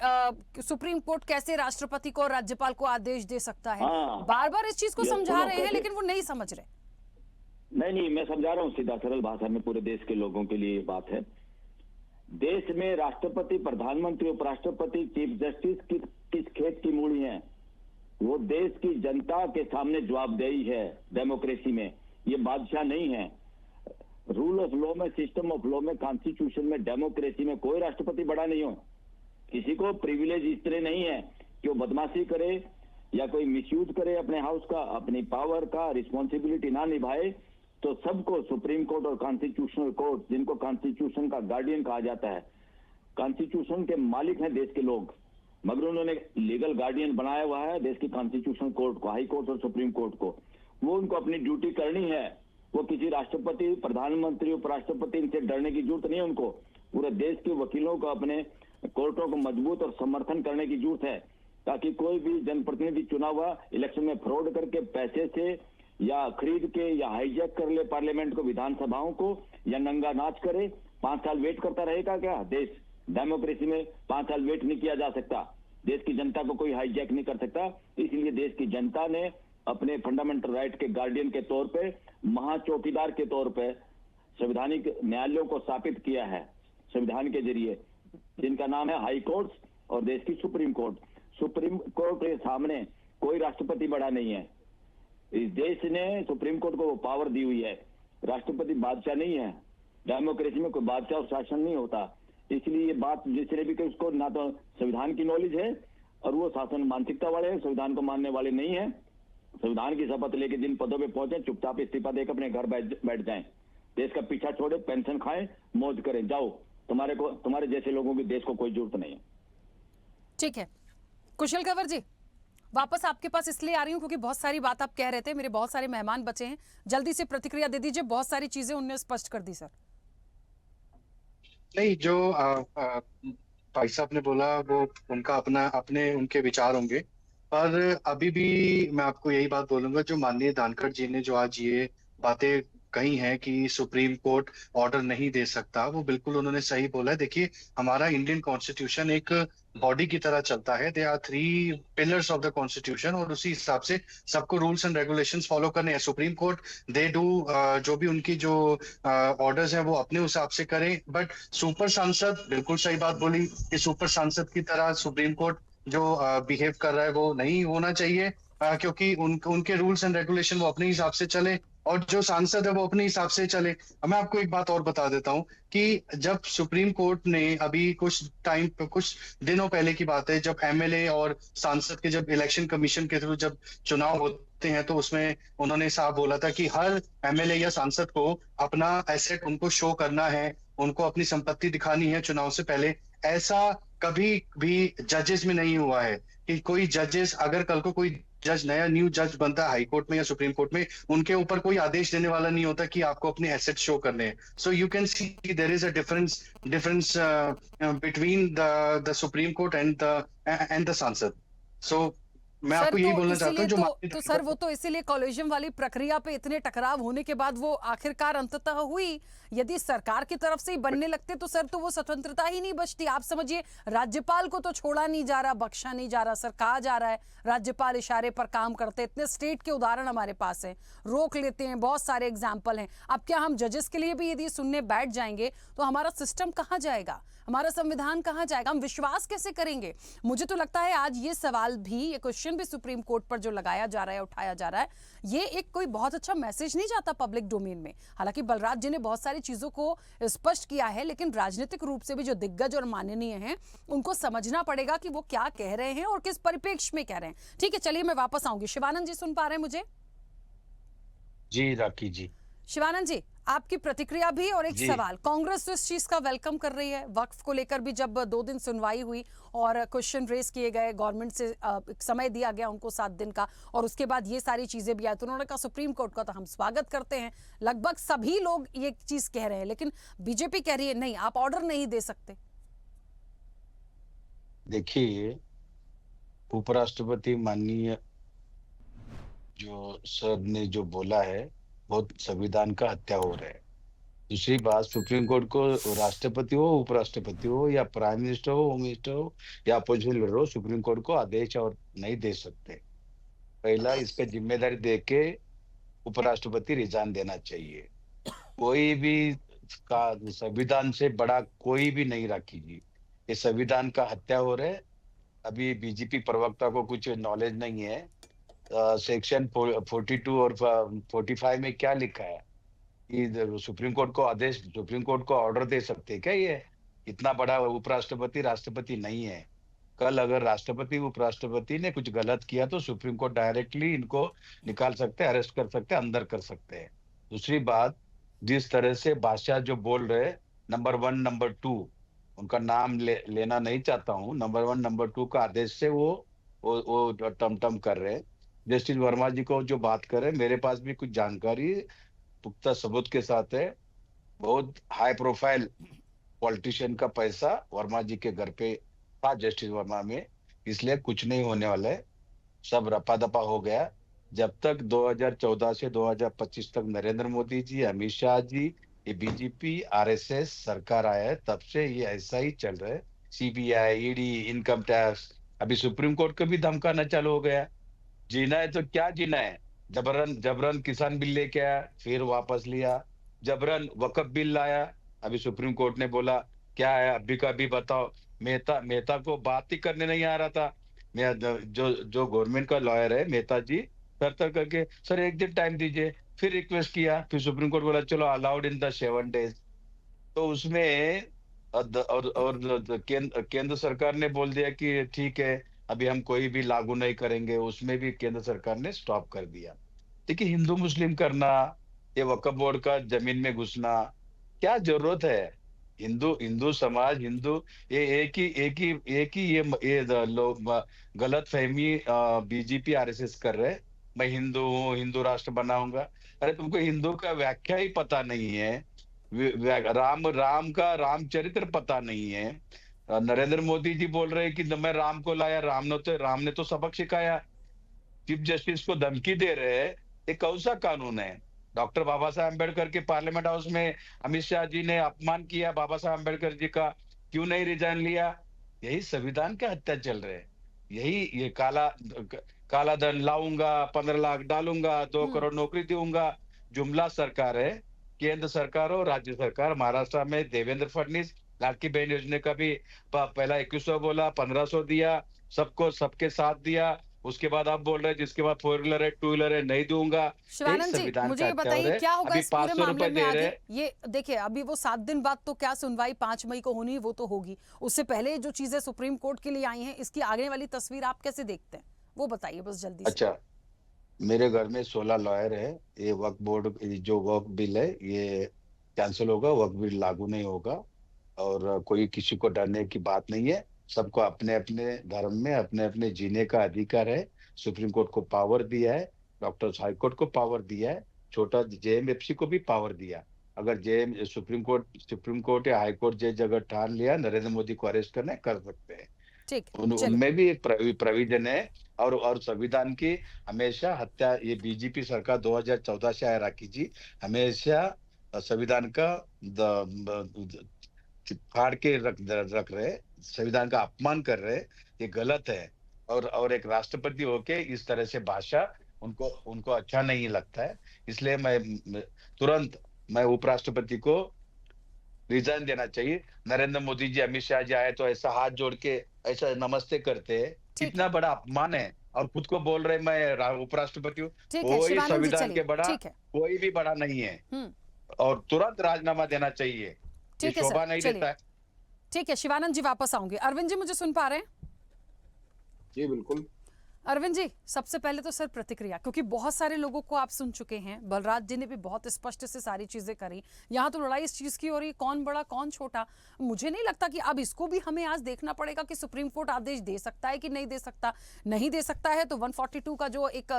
सुप्रीम कोर्ट कैसे राष्ट्रपति को और राज्यपाल को आदेश दे सकता है। बार बार इस चीज को समझा रहे हैं, लेकिन वो नहीं समझ रहे। नहीं, मैं समझा रहा हूँ सीधा सरल भाषा में, पूरे देश के लोगों के लिए बात है। देश में राष्ट्रपति, प्रधानमंत्री, उपराष्ट्रपति, चीफ जस्टिस किस खेत की मूड़ी है? वो देश की जनता के सामने जवाबदेही है। डेमोक्रेसी में ये बादशाह नहीं है। रूल ऑफ लॉ में, सिस्टम ऑफ लॉ में, कॉन्स्टिट्यूशन में, डेमोक्रेसी में कोई राष्ट्रपति बड़ा नहीं हो। किसी को प्रिविलेज इस तरह नहीं है कि वो बदमाशी करे या कोई मिसयूज करे अपने हाउस का, अपनी पावर का, रिस्पॉन्सिबिलिटी ना निभाए। तो सबको सुप्रीम कोर्ट और कॉन्स्टिट्यूशनल कोर्ट, जिनको कॉन्स्टिट्यूशन का गार्डियन कहा जाता है, कॉन्स्टिट्यूशन के मालिक हैं देश के लोग, मगर उन्होंने लीगल गार्डियन बनाया हुआ है देश की कॉन्स्टिट्यूशनल कोर्ट को, हाई कोर्ट और सुप्रीम कोर्ट को। वो उनको अपनी ड्यूटी करनी है। वो किसी राष्ट्रपति, प्रधानमंत्री, उपराष्ट्रपति, इनसे डरने की जरूरत नहीं है उनको। पूरे देश के वकीलों को, अपने कोर्टों को मजबूत और समर्थन करने की जरूरत है, ताकि कोई भी जनप्रतिनिधि चुना हुआ इलेक्शन में फ्रॉड करके, पैसे से या खरीद के या हाईजैक कर ले पार्लियामेंट को, विधानसभाओं को, या नंगा नाच करे। 5 साल वेट करता रहेगा क्या देश? डेमोक्रेसी में 5 साल वेट नहीं किया जा सकता। देश की जनता को कोई हाईजैक नहीं कर सकता। इसलिए देश की जनता ने अपने फंडामेंटल राइट के गार्डियन के तौर पे, महाचौकीदार के तौर पे संवैधानिक न्यायालयों को स्थापित किया है संविधान के जरिए, जिनका नाम है हाई कोर्ट और देश की सुप्रीम कोर्ट। सुप्रीम कोर्ट के सामने कोई राष्ट्रपति बड़ा नहीं है। इस देश ने सुप्रीम कोर्ट को वो पावर दी हुई है। राष्ट्रपति बादशाह नहीं है। डेमोक्रेसी में कोई बादशाह और शासन नहीं होता। इसलिए ये बात जिसने भी कही, उसको ना तो संविधान की नॉलेज है और वो शासन मानसिकता वाले हैं, संविधान को मानने वाले नहीं है। संविधान की शपथ लेके जिन पदों पे पहुंचे, चुपचाप इस्तीफा देकर अपने घर बैठ जाएं। देश का पीछा छोड़े, पेंशन खाएं, मौज करें, जाओ। तुम्हारे जैसे लोगों की देश को कोई जरूरत नहीं है। ठीक है, कुशल कंवर जी, वापस आपके पास इसलिए आ रही हूँ क्योंकि बहुत सारी बात आप कह रहे थे, मेरे बहुत सारे मेहमान बचे हैं, जल्दी से प्रतिक्रिया दे दीजिए। बहुत सारी चीजें उन्होंने स्पष्ट कर दी सर। नहीं, जो भाई साहब ने बोला वो उनका अपने उनके विचार होंगे, पर अभी भी मैं आपको यही बात बोलूंगा, जो माननीय धनखड़ जी ने जो आज ये बातें कही हैं कि सुप्रीम कोर्ट ऑर्डर नहीं दे सकता, वो बिल्कुल उन्होंने सही बोला है। देखिए, हमारा इंडियन कॉन्स्टिट्यूशन एक बॉडी की तरह चलता है। They are 3 pillars of the constitution, और उसी हिसाब से सबको रूल्स एंड रेगुलेशंस फॉलो करने हैं। सुप्रीम कोर्ट दे डू जो भी उनकी जो ऑर्डर्स हैं वो अपने हिसाब से करें, बट सुपर सांसद, बिल्कुल सही बात बोली कि सुपर सांसद की तरह सुप्रीम कोर्ट जो बिहेव कर रहा है वो नहीं होना चाहिए, क्योंकि उनके रूल्स एंड रेगुलेशन वो अपने हिसाब से चले और जो सांसद है वो अपने हिसाब से चले। अब मैं आपको एक बात और बता देता हूँ कि जब सुप्रीम कोर्ट ने अभी कुछ दिनों पहले की बात है, जब एमएलए और सांसद के जब इलेक्शन कमीशन के थ्रू जब चुनाव होते हैं, तो उसमें उन्होंने साफ बोला था कि हर एमएलए या सांसद को अपना एसेट उनको शो करना है, उनको अपनी संपत्ति दिखानी है चुनाव से पहले। ऐसा कभी भी जजेस में नहीं हुआ है कि कोई जजेस, अगर कल को कोई जज, नया न्यू जज बनता है हाई कोर्ट में या सुप्रीम कोर्ट में, उनके ऊपर कोई आदेश देने वाला नहीं होता कि आपको अपने एसेट शो करने हैं। So you can see there is a difference between the supreme court and the सांसद। सो मैं आपको यही बोलना चाहता हूँ, जो सर वो तो इसीलिए कॉलेजियम वाली प्रक्रिया पे इतने टकराव होने के बाद वो आखिरकार अंततः हुई। यदि सरकार की तरफ से ही बनने लगते तो सर तो वो स्वतंत्रता ही नहीं बचती। आप समझिए, राज्यपाल को तो छोड़ा नहीं जा रहा, बख्शा नहीं जा रहा, सर कहा जा रहा है राज्यपाल इशारे पर काम करते। इतने स्टेट के उदाहरण हमारे पास हैं, रोक लेते हैं, बहुत सारे एग्जाम्पल हैं। अब क्या हम जजेस के लिए भी यदि सुनने बैठ जाएंगे तो हमारा सिस्टम कहाँ जाएगा? हमारा संविधान कहाँ जाएगा, हम विश्वास कैसे करेंगे? मुझे तो लगता है आज ये सवाल भी, ये क्वेश्चन भी सुप्रीम कोर्ट पर जो लगाया जा रहा है, उठाया जा रहा है, ये एक कोई बहुत अच्छा मैसेज नहीं जाता पब्लिक डोमेन में। हालांकि बलराज जी ने बहुत सारी चीजों को स्पष्ट किया है, लेकिन राजनीतिक रूप से भी जो दिग्गज और माननीय हैं उनको समझना पड़ेगा कि वो क्या कह रहे हैं और किस परिप्रेक्ष्य में कह रहे हैं। ठीक है, चलिए मैं वापस आऊंगी। शिवानंद जी सुन पा रहे हैं मुझे? जी राखी जी। शिवानंद जी, आपकी प्रतिक्रिया भी और एक जी। सवाल। कांग्रेस तो इस चीज का वेलकम कर रही है। वक्फ को लेकर भी जब 2 दिन सुनवाई हुई और क्वेश्चन रेज किए गए, गवर्नमेंट से एक समय दिया गया उनको 7 दिन का, और उसके बाद ये सारी चीजें भी आई, तो उन्होंने कहा सुप्रीम कोर्ट का तो हम स्वागत करते हैं। लगभग सभी लोग ये चीज कह रहे हैं, लेकिन बीजेपी कह रही है नहीं, आप ऑर्डर नहीं दे सकते। देखिए, उपराष्ट्रपति माननीय जो सर ने जो बोला है, बहुत संविधान का हत्या हो रहा है। दूसरी बात, सुप्रीम कोर्ट को राष्ट्रपति हो, उपराष्ट्रपति हो, या प्राइम मिनिस्टर हो, होम मिनिस्टर हो, या अपोजिशन लीडर हो, सुप्रीम कोर्ट को आदेश और नहीं दे सकते। पहला, इसका जिम्मेदारी दे के उपराष्ट्रपति रिजाइन देना चाहिए। कोई भी का संविधान से बड़ा कोई भी नहीं रखी जी। ये संविधान का हत्या हो रहा है। अभी बीजेपी प्रवक्ता को कुछ नॉलेज नहीं है। सेक्शन 42 और 45 में क्या लिखा है कि सुप्रीम कोर्ट को ऑर्डर दे सकते हैं क्या? ये इतना बड़ा उपराष्ट्रपति राष्ट्रपति नहीं है। कल अगर राष्ट्रपति उपराष्ट्रपति ने कुछ गलत किया तो सुप्रीम कोर्ट डायरेक्टली इनको निकाल सकते हैं, अरेस्ट कर सकते हैं, अंदर कर सकते हैं। दूसरी बात, जिस तरह से बादशाह जो बोल रहे, नंबर 1 नंबर 2, उनका नाम लेना नहीं चाहता हूँ, नंबर 1 नंबर 2 का आदेश से वो टम कर रहे हैं। जस्टिस वर्मा जी को जो बात कर रहे हैं, मेरे पास भी कुछ जानकारी पुख्ता सबूत के साथ है। बहुत हाई प्रोफाइल पॉलिटिशियन का पैसा वर्मा जी के घर पे था, जस्टिस वर्मा में, इसलिए कुछ नहीं होने वाला है। सब रपा दपा हो गया। जब तक 2014 से 2025 तक नरेंद्र मोदी जी, अमित शाह जी, ये बीजेपी आरएसएस सरकार आया है, तब से ये ऐसा ही चल रहा है। सीबीआई, ईडी, इनकम टैक्स, अभी सुप्रीम कोर्ट को भी धमकाना चालू हो गया। जीना है तो क्या जीना है? जबरन किसान बिल लेके आया, फिर वापस लिया। जबरन वक्फ बिल लाया, अभी सुप्रीम कोर्ट ने बोला क्या है अभी का भी बताओ। मेहता को बात ही करने नहीं आ रहा था। मैं जो गवर्नमेंट का लॉयर है मेहता जी, तर करके सर 1 दिन टाइम दीजिए, फिर रिक्वेस्ट किया, फिर सुप्रीम कोर्ट बोला चलो अलाउड इन द 7 डेज। तो उसमें केंद्र सरकार ने बोल दिया कि ठीक है, अभी हम कोई भी लागू नहीं करेंगे। उसमें भी केंद्र सरकार ने स्टॉप कर दिया। देखिए, हिंदू मुस्लिम करना, ये वक्फ बोर्ड का जमीन में घुसना, क्या जरूरत है? हिंदू समाज, हिंदू, ये एक ही ये लोग गलत फहमी बीजेपी आरएसएस कर रहे। मैं हिंदू हूँ, हिंदू राष्ट्र बनाऊंगा। अरे तुमको हिंदू का व्याख्या ही पता नहीं है। राम का रामचरित्र पता नहीं है। नरेंद्र मोदी जी बोल रहे हैं कि मैं राम को लाया, राम ने तो सबक सिखाया। चीफ जस्टिस को धमकी दे रहे हैं। ये कौन सा कानून है? डॉक्टर बाबा साहब अम्बेडकर के पार्लियामेंट हाउस में अमित शाह जी ने अपमान किया बाबा साहब अम्बेडकर जी का, क्यों नहीं रिजाइन लिया? यही संविधान का हत्या चल रहे हैं। यही ये काला धन लाऊंगा, 15 लाख डालूंगा, 2 करोड़ नौकरी दूंगा, जुमला सरकार है। केंद्र सरकार और राज्य सरकार, महाराष्ट्र में देवेंद्र फडणवीस लाड़की बहन योजना का भी पहला 2100 बोला, 1500 दिया, सबको सबके साथ दिया। उसके बाद आप बोल रहे हैं जिसके बाद 4 व्हीलर है, 2 व्हीलर है, नहीं दूंगा। शिवानंद जी, मुझे ये बताइए क्या होगा इस पूरे मामले में आगे? ये देखिए, अभी वो 7 दिन बाद तो क्या सुनवाई 5 मई को होनी, वो तो होगी। उससे पहले जो चीजें सुप्रीम कोर्ट के लिए आई हैं, इसकी आगे वाली तस्वीर आप कैसे देखते हैं, वो बताइए बस जल्दी से। अच्छा, मेरे घर में 16 लॉयर है। ये वक्फ बोर्ड जो वक्फ बिल है ये कैंसिल होगा, वक्फ बिल लागू नहीं होगा, और कोई किसी को डरने की बात नहीं है। सबको अपने अपने धर्म में अपने अपने जीने का अधिकार है। सुप्रीम कोर्ट को पावर दिया है, डॉक्टर्स हाई कोर्ट को पावर दिया है, छोटा जेएमएफसी को भी पावर दिया। अगर सुप्रीम कोर्ट या हाई कोर्ट जगह ठान लिया नरेंद्र मोदी को अरेस्ट करना, कर सकते हैं। ठीक, उनमें भी एक प्रोविजन है। और संविधान की हमेशा हत्या, ये बीजेपी सरकार 2014 से आया राखी जी, हमेशा संविधान का फाड़ के रख रहे, संविधान का अपमान कर रहे, ये गलत है। और एक राष्ट्रपति होके इस तरह से भाषा उनको अच्छा नहीं लगता है। इसलिए मैं तुरंत उपराष्ट्रपति को रिजाइन देना चाहिए। नरेंद्र मोदी जी, अमित शाह जी आए तो ऐसा हाथ जोड़ के ऐसा नमस्ते करते हैं, ठीक कितना बड़ा अपमान है। और खुद को बोल रहे मैं उपराष्ट्रपति हूँ। ठीक है कोई शिवानंद जी, संविधान चलिए के बड़ा ठीक है। कोई भी बड़ा नहीं है और तुरंत राजीनामा देना चाहिए। ये ठीक है शोभा सर, नहीं चलिए देता है। ठीक है शिवानंद जी वापस आऊंगे। अरविंद जी मुझे सुन पा रहे हैं? जी बिल्कुल। अरविंद जी सबसे पहले तो सर प्रतिक्रिया, क्योंकि बहुत सारे लोगों को आप सुन चुके हैं, बलराज जी ने भी बहुत स्पष्ट से सारी चीजें करी। यहाँ तो लड़ाई इस चीज की हो रही है कौन बड़ा कौन छोटा। मुझे नहीं लगता कि अब इसको भी हमें आज देखना पड़ेगा कि सुप्रीम कोर्ट आदेश दे सकता है कि नहीं दे सकता। नहीं दे सकता है तो 142 का जो एक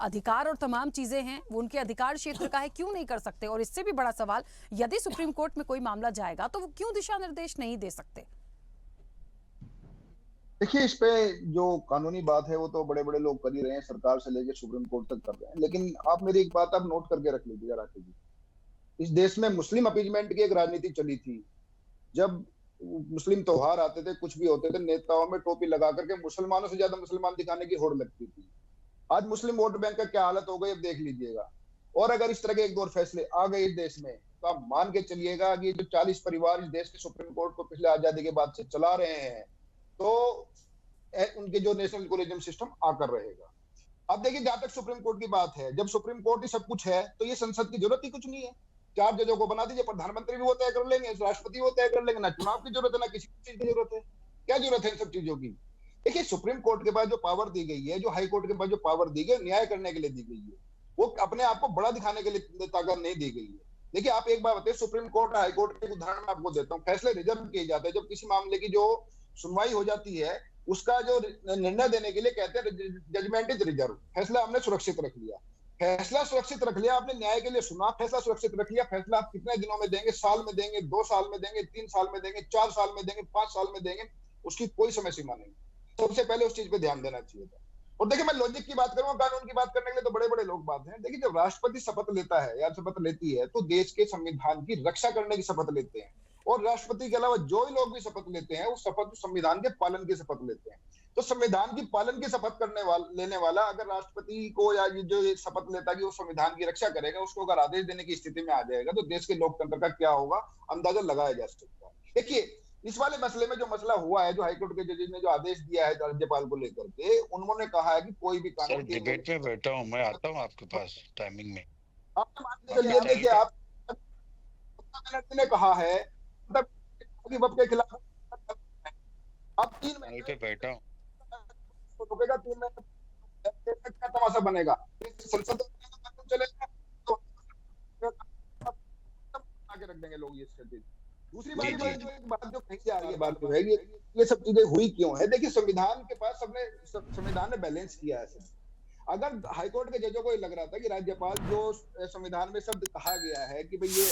अधिकार और तमाम चीजें हैं वो उनके अधिकार क्षेत्र का है, क्यों नहीं कर सकते। और इससे भी बड़ा सवाल, यदि सुप्रीम कोर्ट में कोई मामला जाएगा तो वो क्यों दिशा निर्देश नहीं दे सकते। देखिए, इस पे जो कानूनी बात है वो तो बड़े बड़े लोग कर ही रहे हैं, सरकार से लेकर सुप्रीम कोर्ट तक कर रहे हैं। लेकिन आप मेरी एक बात आप नोट करके रख लीजिएगा राकेश जी, इस देश में मुस्लिम अपीजमेंट की एक राजनीति चली थी। जब मुस्लिम त्योहार आते थे, कुछ भी होते थे, नेताओं में टोपी लगा करके मुसलमानों से ज्यादा मुसलमान दिखाने की होड़ लगती थी। आज मुस्लिम वोट बैंक का क्या हालत हो गई अब देख लीजिएगा। और अगर इस तरह के एक दो फेसले आ गए इस देश में तो आप मान के चलिएगा कि जो 40 परिवार इस देश के सुप्रीम कोर्ट को पिछले आजादी के बाद से चला रहे हैं तो उनके जो नेशनल इक्वलिज्म सिस्टम आकर रहेगा। अब देखिए, जहां तक सुप्रीम कोर्ट की बात है, जब सुप्रीम कोर्ट ही सब कुछ है तो ये संसद की जरूरत ही कुछ नहीं है। 4 जजों को बना दीजिए, प्रधानमंत्री भी वो तय कर लेंगे, राष्ट्रपति वो तय कर लेंगे, ना चुनाव की जरूरत है ना किसी चीज की जरूरत है। क्या जरूरत है इन सब चीजों की। देखिए, सुप्रीम कोर्ट के पास जो पावर दी गई है, जो हाई कोर्ट के पास जो पावर दी गई, न्याय करने के लिए दी गई है, वो अपने आप को बड़ा दिखाने के लिए ताकत नहीं दी गई है। देखिए, आप एक बात बताइए, सुप्रीम कोर्ट हाई कोर्ट के उदाहरण आपको देता हूँ, फैसले रिजर्व किए जाते हैं। जब किसी मामले की जो सुनवाई हो जाती है उसका जो निर्णय देने के लिए कहते हैं जजमेंट इज रिजर्व, फैसला हमने सुरक्षित रख लिया। फैसला सुरक्षित रख लिया, आपने न्याय के लिए सुना, फैसला सुरक्षित रख लिया। फैसला आप कितने दिनों में देंगे, साल में देंगे, 2 साल में देंगे, 3 साल में देंगे, 4 साल में देंगे, 5 साल में देंगे, उसकी कोई समय सीमा नहीं। सबसे पहले उस चीज पे ध्यान देना चाहिए था। और देखिए, मैं लॉजिक की बात करूंगा, कानून की बात करने के लिए तो बड़े बड़े लोग बात हैं। देखिए, जब राष्ट्रपति शपथ लेता है या शपथ लेती है तो देश के संविधान की रक्षा करने की शपथ लेते हैं। और राष्ट्रपति के अलावा जो भी लोग भी शपथ लेते हैं वो शपथ संविधान के पालन की शपथ लेते हैं। तो संविधान की पालन की शपथ लेने वाला अगर राष्ट्रपति को या जो शपथ लेता है कि वो संविधान की रक्षा करेगा, उसको अगर आदेश देने की स्थिति में आ जाएगा तो देश के लोकतंत्र का क्या होगा अंदाजा लगाया जा सकता है। देखिए, इस वाले मसले में जो मसला हुआ है, जो हाईकोर्ट के जजेस ने जो आदेश दिया है राज्यपाल को लेकर के, उन्होंने कहा है कि कोई भी सर कानून डिबेट में बैठा हूँ, मैं आता हूँ आपके पास टाइमिंग में। देखिए, आप ने कहा है मतलब के खिलाफ आप 3 महीने पे बैठा हूँ, रुकेगा, 3 महीने क्या तमाशा बनेगा, संसद चलेगा तो आगे रख देंगे लोग ये स्थिति। दूसरी बात जो कही जा रही है, बात जो है ये सब चीजें हुई क्यों है। देखिए, संविधान के पास संविधान ने बैलेंस किया है। अगर हाईकोर्ट के जजों को ये लग रहा था कि राज्यपाल जो संविधान में शब्द कहा गया है कि भाई ये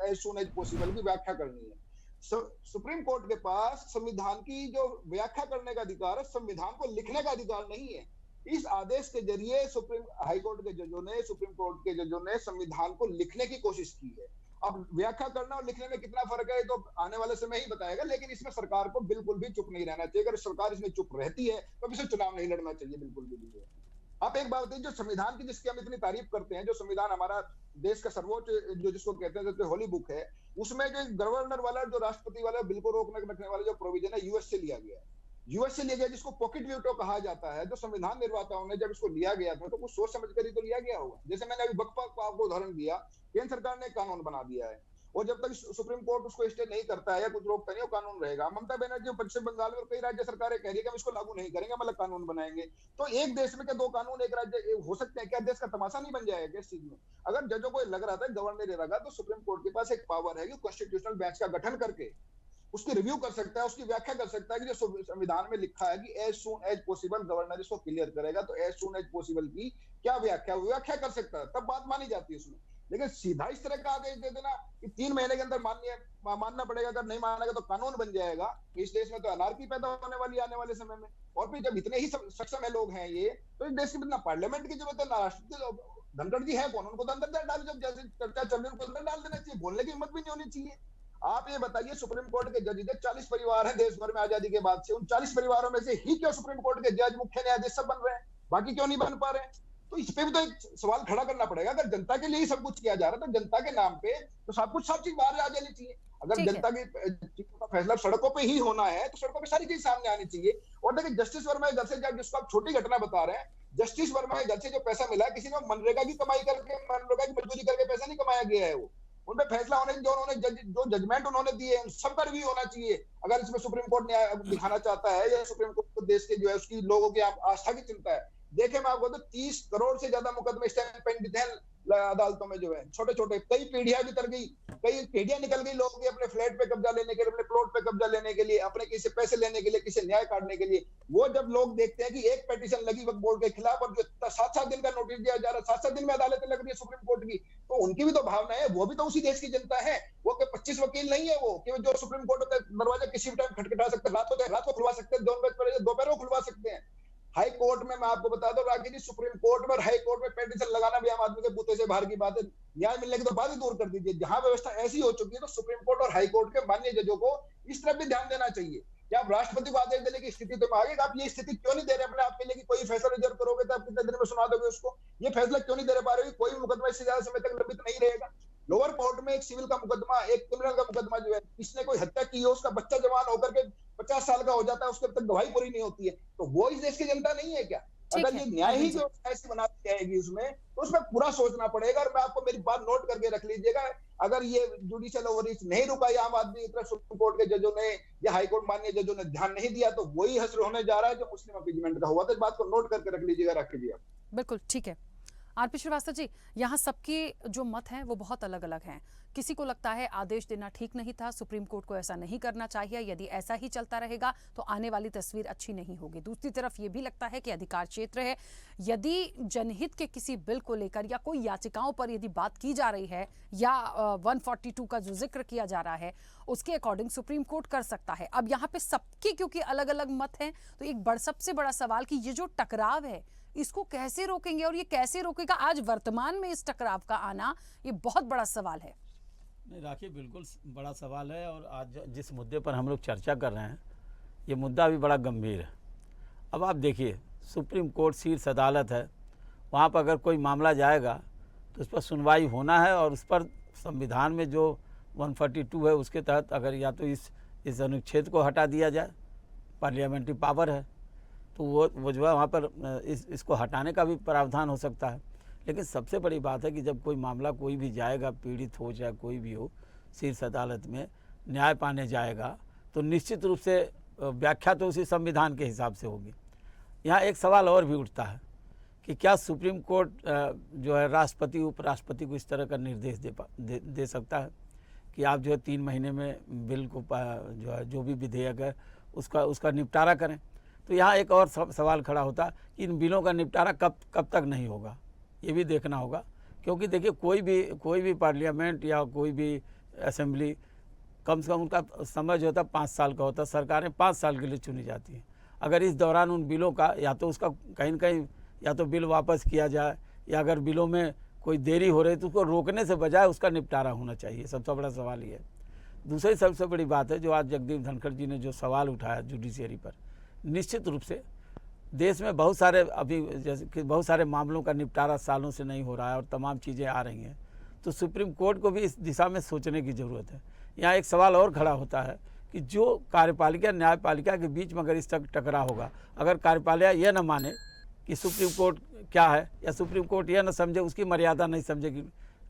एज सून एज पॉसिबल की व्याख्या करनी है, सुप्रीम कोर्ट के पास संविधान की जो व्याख्या करने का अधिकार है, संविधान को लिखने का अधिकार नहीं है। इस आदेश के जरिए हाई कोर्ट के जजों ने, सुप्रीम कोर्ट के जजों ने संविधान को लिखने की कोशिश की है। अब व्याख्या करना और लिखने में कितना फर्क है तो आने वाले समय ही बताएगा, लेकिन इसमें सरकार को बिल्कुल भी चुप नहीं रहना चाहिए। अगर सरकार इसमें चुप रहती है तो इसे चुनाव नहीं लड़ना चाहिए बिल्कुल भी। आप एक बात बताइए, जो संविधान की जिसकी हम इतनी तारीफ करते हैं, जो संविधान हमारा देश का सर्वोच्च जो जिसको कहते हैं जो होली बुक है, उसमें जो गवर्नर वाला, जो राष्ट्रपति वाला बिल को रोकने रखने वाला जो प्रोविजन है यूएस से लिया गया है। यूएस से लिया गया, जिसको पॉकेट वीटो कहा जाता है। जो संविधान निर्माताओं ने जब इसको लिया गया था तो कुछ सोच समझ कर ही तो लिया गया होगा। जैसे मैंने अभी बकपा को आपको उदाहरण दिया, केंद्र सरकार ने कानून बना दिया है और जब तक सुप्रीम कोर्ट उसको स्टे नहीं करता है या कुछ रोकता नहीं, वो कानून रहेगा। ममता बनर्जी पश्चिम बंगाल में कई राज्य सरकारें कह रही है कि हम इसको लागू नहीं करेंगे, मतलब कानून बनाएंगे। तो एक देश में क्या 2 कानून एक राज्य हो सकते हैं? क्या देश का तमाशा नहीं बन जाएगा इस चीज में? अगर जजों को लग रहा था गवर्नर रहेगा तो सुप्रीम कोर्ट के पास एक पावर है कि कॉन्स्टिट्यूशनल बेंच का गठन करके उसकी रिव्यू कर सकता है, उसकी व्याख्या कर सकता है कि जो संविधान में लिखा है कि as soon as possible governor इसको क्लियर करेगा, तो एज सून एज पॉसिबल की क्या व्याख्या कर सकता है, तब बात मानी जाती है उसमें। लेकिन सीधा इस तरह का आदेश दे देना कि 3 महीने के अंदर मानना पड़ेगा, अगर नहीं मानेगा तो कानून बन जाएगा, इस देश में तो अनार्की पैदा होने वाली आने वाले समय में। और फिर जब इतने ही सक्षम है लोग हैं ये, तो इस देश की ना पार्लियामेंट की जरूरत है ना राष्ट्रपति। धनखड़ जी है कौन, उनको तो अंदर डाल, जब जैसे चर्चा चल रही है उनको अंदर डाल देना चाहिए, बोलने की हिम्मत भी नहीं होनी चाहिए। आप ये बताइए, सुप्रीम कोर्ट के जज 40 परिवार हैं देश भर में आजादी के बाद से, उन 40 परिवारों में से ही क्यों सुप्रीम कोर्ट के जज मुख्य न्यायाधीश सब बन रहे हैं, बाकी क्यों नहीं बन पा रहे हैं? तो इस पे भी तो एक सवाल खड़ा करना पड़ेगा। अगर जनता के लिए ही सब कुछ किया जा रहा है तो जनता के नाम पे तो सब कुछ सब चीज बाहर आ जानी चाहिए। अगर ठीक है। जनता की चीजों का फैसला सड़कों पे ही होना है तो सड़कों पे सारी चीज सामने आनी चाहिए। और देखिए जस्टिस वर्मा के घर से, जब जिसको आप छोटी घटना बता रहे हैं, जस्टिस वर्मा के घर से जो पैसा मिला है, किसी ने मनरेगा की कमाई करके, मनरेगा की मजदूरी करके पैसा नहीं कमाया गया है। वो उन पे फैसला होने, जो उन्होंने जो जजमेंट उन्होंने दिए उन सब पर भी होना चाहिए। अगर इसमें सुप्रीम कोर्ट न्याय दिखाना चाहता है या सुप्रीम कोर्ट को देश के जो है उसकी लोगों की आस्था की चिंता है। देखे मैं आपको तो 30 करोड़ से ज्यादा मुकदमे इस टाइम पेंडिंग हैं अदालतों में, जो है छोटे छोटे, कई पीढ़ियां बितर गई, कई पीढ़ियां निकल गई लोगों की अपने फ्लैट पे कब्जा लेने के लिए, अपने प्लॉट पे कब्जा लेने के लिए, अपने किसी पैसे लेने के लिए, किसी न्याय काटने के लिए। वो जब लोग देखते हैं कि एक पिटीशन लगी वक्फ बोर्ड के खिलाफ और जो 7-7 दिन का नोटिस दिया जा रहा है, 7-7 दिन में अदालतें लग रही है सुप्रीम कोर्ट की, तो उनकी भी तो भावना है, वो भी तो उसी देश की जनता है। वो 25 वकील नहीं है वो कि जो सुप्रीम कोर्ट का दरवाजा किसी भी टाइम खटखटा सकते हैं, रात को खुलवा सकते हैं, दोपहर को खुलवा सकते हैं। हाई कोर्ट में मैं आपको बता दूं राकेश जी, सुप्रीम कोर्ट में और हाई कोर्ट में पिटीशन लगाना भी आम आदमी के बूते से बाहर की बात है। न्याय मिलने की तो बात ही दूर कर दीजिए। जहां व्यवस्था ऐसी हो चुकी है तो सुप्रीम कोर्ट और हाई कोर्ट के माननीय जजों को इस तरफ भी ध्यान देना चाहिए। क्या आप राष्ट्रपति को आदेश देने की स्थिति तो आगे, आप ये स्थिति क्यों नहीं दे रहे अपने आप के लिए कि कोई फैसला रिजर्व करोगे तो आप कितने दिन में सुना दोगे उसको? ये फैसला क्यों नहीं दे पा रहे? कोई मुकदमा इससे ज्यादा समय तक लंबित नहीं रहेगा। लोअर कोर्ट में एक सिविल का मुकदमा, एक क्रिमिनल का मुकदमा जो है, किसने कोई हत्या की है, उसका बच्चा जवान होकर के 50 साल का हो जाता है, उसके तक गवाही पूरी नहीं होती है, तो वो इस देश की जनता नहीं है क्या? अगर ये न्याय ही जो ऐसी बना दी जाएगी उसमें, तो उसमें पूरा सोचना पड़ेगा। और मैं आपको मेरी बात नोट करके रख लीजिएगा, अगर ये जुडिशियल ओवररीच नहीं रुका या आम आदमी की तरफ सुप्रीम कोर्ट के जजों ने या हाईकोर्ट माननीय जजों ने ध्यान नहीं दिया, तो वही हश्र होने जा रहा है जो मुस्लिम अपीजमेंट का हुआ था। इस बात को नोट करके रख लीजिएगा, रख लीजिए आप। बिल्कुल ठीक है। आरपी श्रीवास्तव जी, यहाँ सबके जो मत हैं वो बहुत अलग अलग हैं। किसी को लगता है आदेश देना ठीक नहीं था, सुप्रीम कोर्ट को ऐसा नहीं करना चाहिए, यदि ऐसा ही चलता रहेगा तो आने वाली तस्वीर अच्छी नहीं होगी। दूसरी तरफ ये भी लगता है कि अधिकार क्षेत्र है, यदि जनहित के किसी बिल को लेकर या कोई याचिकाओं पर यदि बात की जा रही है या 142 का जो जिक्र किया जा रहा है उसके अकॉर्डिंग सुप्रीम कोर्ट कर सकता है। अब यहाँ पे सबके क्योंकि अलग अलग मत हैं, तो एक सबसे बड़ा सवाल कि ये जो टकराव है इसको कैसे रोकेंगे और ये कैसे रोकेगा? आज वर्तमान में इस टकराव का आना ये बहुत बड़ा सवाल है। नहीं राखी, बिल्कुल बड़ा सवाल है। और आज जिस मुद्दे पर हम लोग चर्चा कर रहे हैं ये मुद्दा भी बड़ा गंभीर है। अब आप देखिए, सुप्रीम कोर्ट शीर्ष अदालत है, वहाँ पर अगर कोई मामला जाएगा तो उस पर सुनवाई होना है और उस पर संविधान में जो 142 है उसके तहत अगर या तो इस अनुच्छेद को हटा दिया जाए, पार्लियामेंट्री पावर है, तो वो जो है वहाँ पर इसको हटाने का भी प्रावधान हो सकता है। लेकिन सबसे बड़ी बात है कि जब कोई मामला कोई भी जाएगा, पीड़ित हो चाहे कोई भी हो, शीर्ष अदालत में न्याय पाने जाएगा तो निश्चित रूप से व्याख्या तो उसी संविधान के हिसाब से होगी। यहाँ एक सवाल और भी उठता है कि क्या सुप्रीम कोर्ट जो है राष्ट्रपति उपराष्ट्रपति को इस तरह का निर्देश दे सकता है कि आप जो है 3 महीने में बिल को जो है जो भी विधेयक है उसका निपटारा करें। तो यहाँ एक और सवाल खड़ा होता है कि इन बिलों का निपटारा कब तक नहीं होगा, ये भी देखना होगा। क्योंकि देखिए कोई भी पार्लियामेंट या कोई भी असेंबली कम से कम उनका समय जो होता है 5 साल का होता है, सरकारें 5 साल के लिए चुनी जाती हैं। अगर इस दौरान उन बिलों का या तो उसका कहीं न कहीं या तो बिल वापस किया जाए या अगर बिलों में कोई देरी हो रही है तो उसको रोकने से बजाय उसका निपटारा होना चाहिए। सबसे बड़ा सवाल ये है। दूसरी सबसे बड़ी बात है जो आज जगदीप धनखड़ जी ने जो सवाल उठाया जुडिशियरी पर, निश्चित रूप से देश में बहुत सारे अभी जैसे कि बहुत सारे मामलों का निपटारा सालों से नहीं हो रहा है और तमाम चीज़ें आ रही हैं, तो सुप्रीम कोर्ट को भी इस दिशा में सोचने की ज़रूरत है। यहाँ एक सवाल और खड़ा होता है कि जो कार्यपालिका न्यायपालिका के बीच में अगर इस तक टकराव होगा, अगर कार्यपालिका यह न माने कि सुप्रीम कोर्ट क्या है या सुप्रीम कोर्ट यह न समझे, उसकी मर्यादा नहीं समझे कि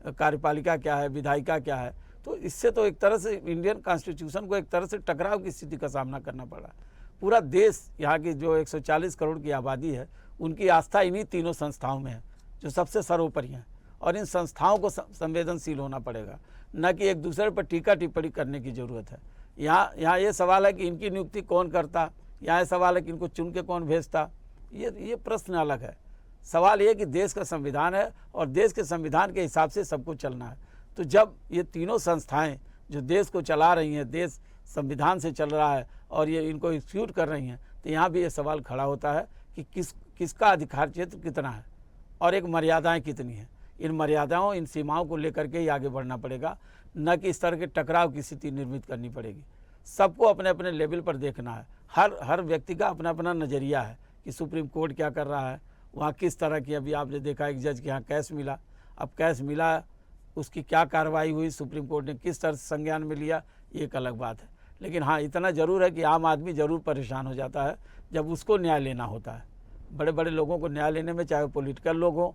कार्यपालिका क्या है, विधायिका क्या है, तो इससे तो एक तरह से इंडियन कॉन्स्टिट्यूशन को एक तरह से टकराव की स्थिति का सामना करना पड़ा। पूरा देश, यहाँ की जो 140 करोड़ की आबादी है, उनकी आस्था इन्हीं तीनों संस्थाओं में है जो सबसे सर्वोपरि हैं, और इन संस्थाओं को संवेदनशील होना पड़ेगा, न कि एक दूसरे पर टीका टिप्पणी करने की ज़रूरत है। यहाँ ये सवाल है कि इनकी नियुक्ति कौन करता, यहाँ ये सवाल है कि इनको चुन के कौन भेजता, ये प्रश्न अलग है। सवाल ये कि देश का संविधान है और देश के संविधान के हिसाब से सबको चलना है। तो जब ये तीनों संस्थाएं जो देश को चला रही हैं, देश संविधान से चल रहा है और ये इनको एक्सिक्यूट कर रही हैं, तो यहाँ भी ये सवाल खड़ा होता है कि किसका अधिकार क्षेत्र कितना है और एक मर्यादाएं कितनी हैं। इन मर्यादाओं, इन सीमाओं को लेकर के ही आगे बढ़ना पड़ेगा, न कि इस तरह के टकराव की स्थिति निर्मित करनी पड़ेगी। सबको अपने अपने लेवल पर देखना है। हर व्यक्ति का अपना अपना नज़रिया है कि सुप्रीम कोर्ट क्या कर रहा है, वहाँ किस तरह की, अभी आपने देखा एक जज के यहाँ कैश मिला, अब कैश मिला उसकी क्या कार्रवाई हुई, सुप्रीम कोर्ट ने किस तरह से संज्ञान में लिया, ये एक अलग बात है। लेकिन हाँ, इतना ज़रूर है कि आम आदमी ज़रूर परेशान हो जाता है जब उसको न्याय लेना होता है। बड़े बड़े लोगों को न्याय लेने में, चाहे वो पॉलिटिकल लोग हों,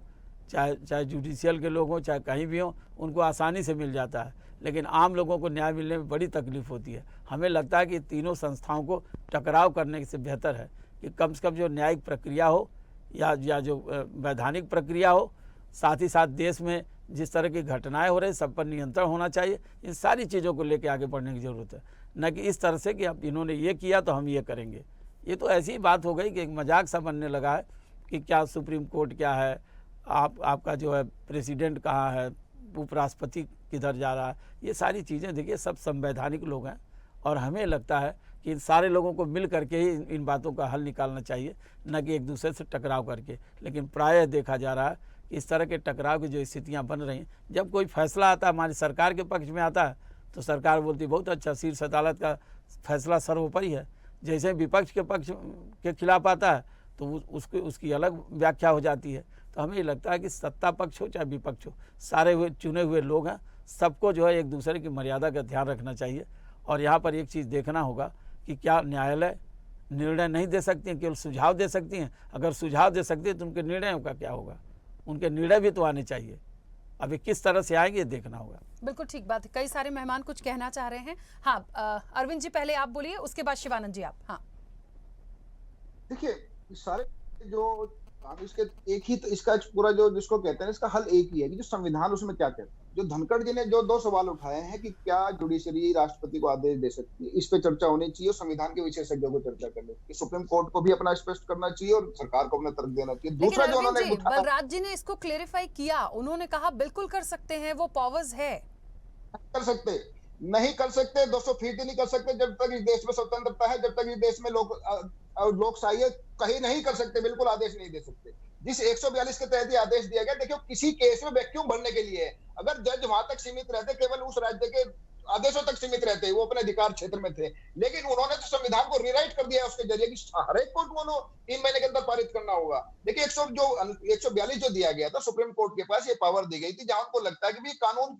चाहे जुडिशियल के लोग हों, चाहे कहीं भी हों, उनको आसानी से मिल जाता है। लेकिन आम लोगों को न्याय मिलने में बड़ी तकलीफ होती है। हमें लगता है कि तीनों संस्थाओं को टकराव करने से बेहतर है कि कम से कम जो न्यायिक प्रक्रिया हो या जो वैधानिक प्रक्रिया हो, साथ ही साथ देश में जिस तरह की घटनाएं हो रही, सब पर नियंत्रण होना चाहिए। इन सारी चीज़ों को लेकर आगे बढ़ने की ज़रूरत है, न कि इस तरह से कि अब इन्होंने ये किया तो हम ये करेंगे। ये तो ऐसी बात हो गई कि एक मजाक सा बनने लगा है कि क्या सुप्रीम कोर्ट क्या है, आपका जो है प्रेसिडेंट कहाँ है, उपराष्ट्रपति किधर जा रहा है। ये सारी चीज़ें देखिए सब संवैधानिक लोग हैं और हमें लगता है कि इन सारे लोगों को मिल करके ही इन बातों का हल निकालना चाहिए, न कि एक दूसरे से टकराव करके। लेकिन प्रायः देखा जा रहा है कि इस तरह के टकराव की जो स्थितियाँ बन रही हैं, जब कोई फैसला आता है हमारी सरकार के पक्ष में आता है तो सरकार बोलती बहुत अच्छा, शीर्ष अदालत का फैसला सर्वोपरि है। जैसे विपक्ष के पक्ष के खिलाफ आता है तो उसकी अलग व्याख्या हो जाती है। तो हमें ये लगता है कि सत्ता पक्ष हो चाहे विपक्ष हो, सारे चुने हुए लोग हैं, सबको जो है एक दूसरे की मर्यादा का ध्यान रखना चाहिए। और यहाँ पर एक चीज़ देखना होगा कि क्या न्यायालय निर्णय नहीं दे सकती हैं, केवल सुझाव दे सकती हैं। अगर सुझाव दे सकती है तो उनके निर्णयों का क्या होगा, उनके निर्णय भी तो आने चाहिए। अभी किस तरह से आएंगे ये देखना होगा। बिल्कुल ठीक बात है। कई सारे मेहमान कुछ कहना चाह रहे हैं। हाँ, अरविंद जी पहले आप बोलिए, उसके बाद शिवानंद जी आप। हाँ देखिए, सारे जो इसके एक ही इसका पूरा जो जिसको कहते हैं इसका हल एक ही है कि जो संविधान उसमें क्या कहता है। जो धनखड़ जी ने जो 2 सवाल उठाए हैं कि क्या जुडिशरी राष्ट्रपति को आदेश दे सकती है, इस पे चर्चा होनी चाहिए और संविधान के विशेषज्ञों को चर्चा करनी चाहिए। सुप्रीम कोर्ट को भी अपना स्पष्ट करना चाहिए और सरकार को अपना तर्क देना चाहिए। दूसरा जो उन्होंने बलराज जी ने इसको क्लेरिफाई किया, उन्होंने कहा बिल्कुल कर सकते हैं, वो पावर्स है। कर सकते नहीं कर सकते 200 फीट ही नहीं कर सकते जब तक इस देश में स्वतंत्रता है, जब तक इस देश में लोकशाही है, कहीं नहीं कर सकते, बिल्कुल आदेश नहीं दे सकते। जिस 142 के तहत आदेश दिया गया, देखियो किसी केस में वैक्यूम भरने के लिए है। अगर जज वहां तक सीमित रहते, केवल उस राज्य के आदेशों तक सीमित रहते, वो अपने अधिकार क्षेत्र में थे, लेकिन उन्होंने तो संविधान को रीराइट कर दिया उसके जरिए कि हर एक कोर्ट को 3 महीने के अंदर पारित करना होगा। देखिए 142 जो दिया गया था, सुप्रीम कोर्ट के पास ये पावर दी गई थी, जहां उनको लगता है कि भी कानून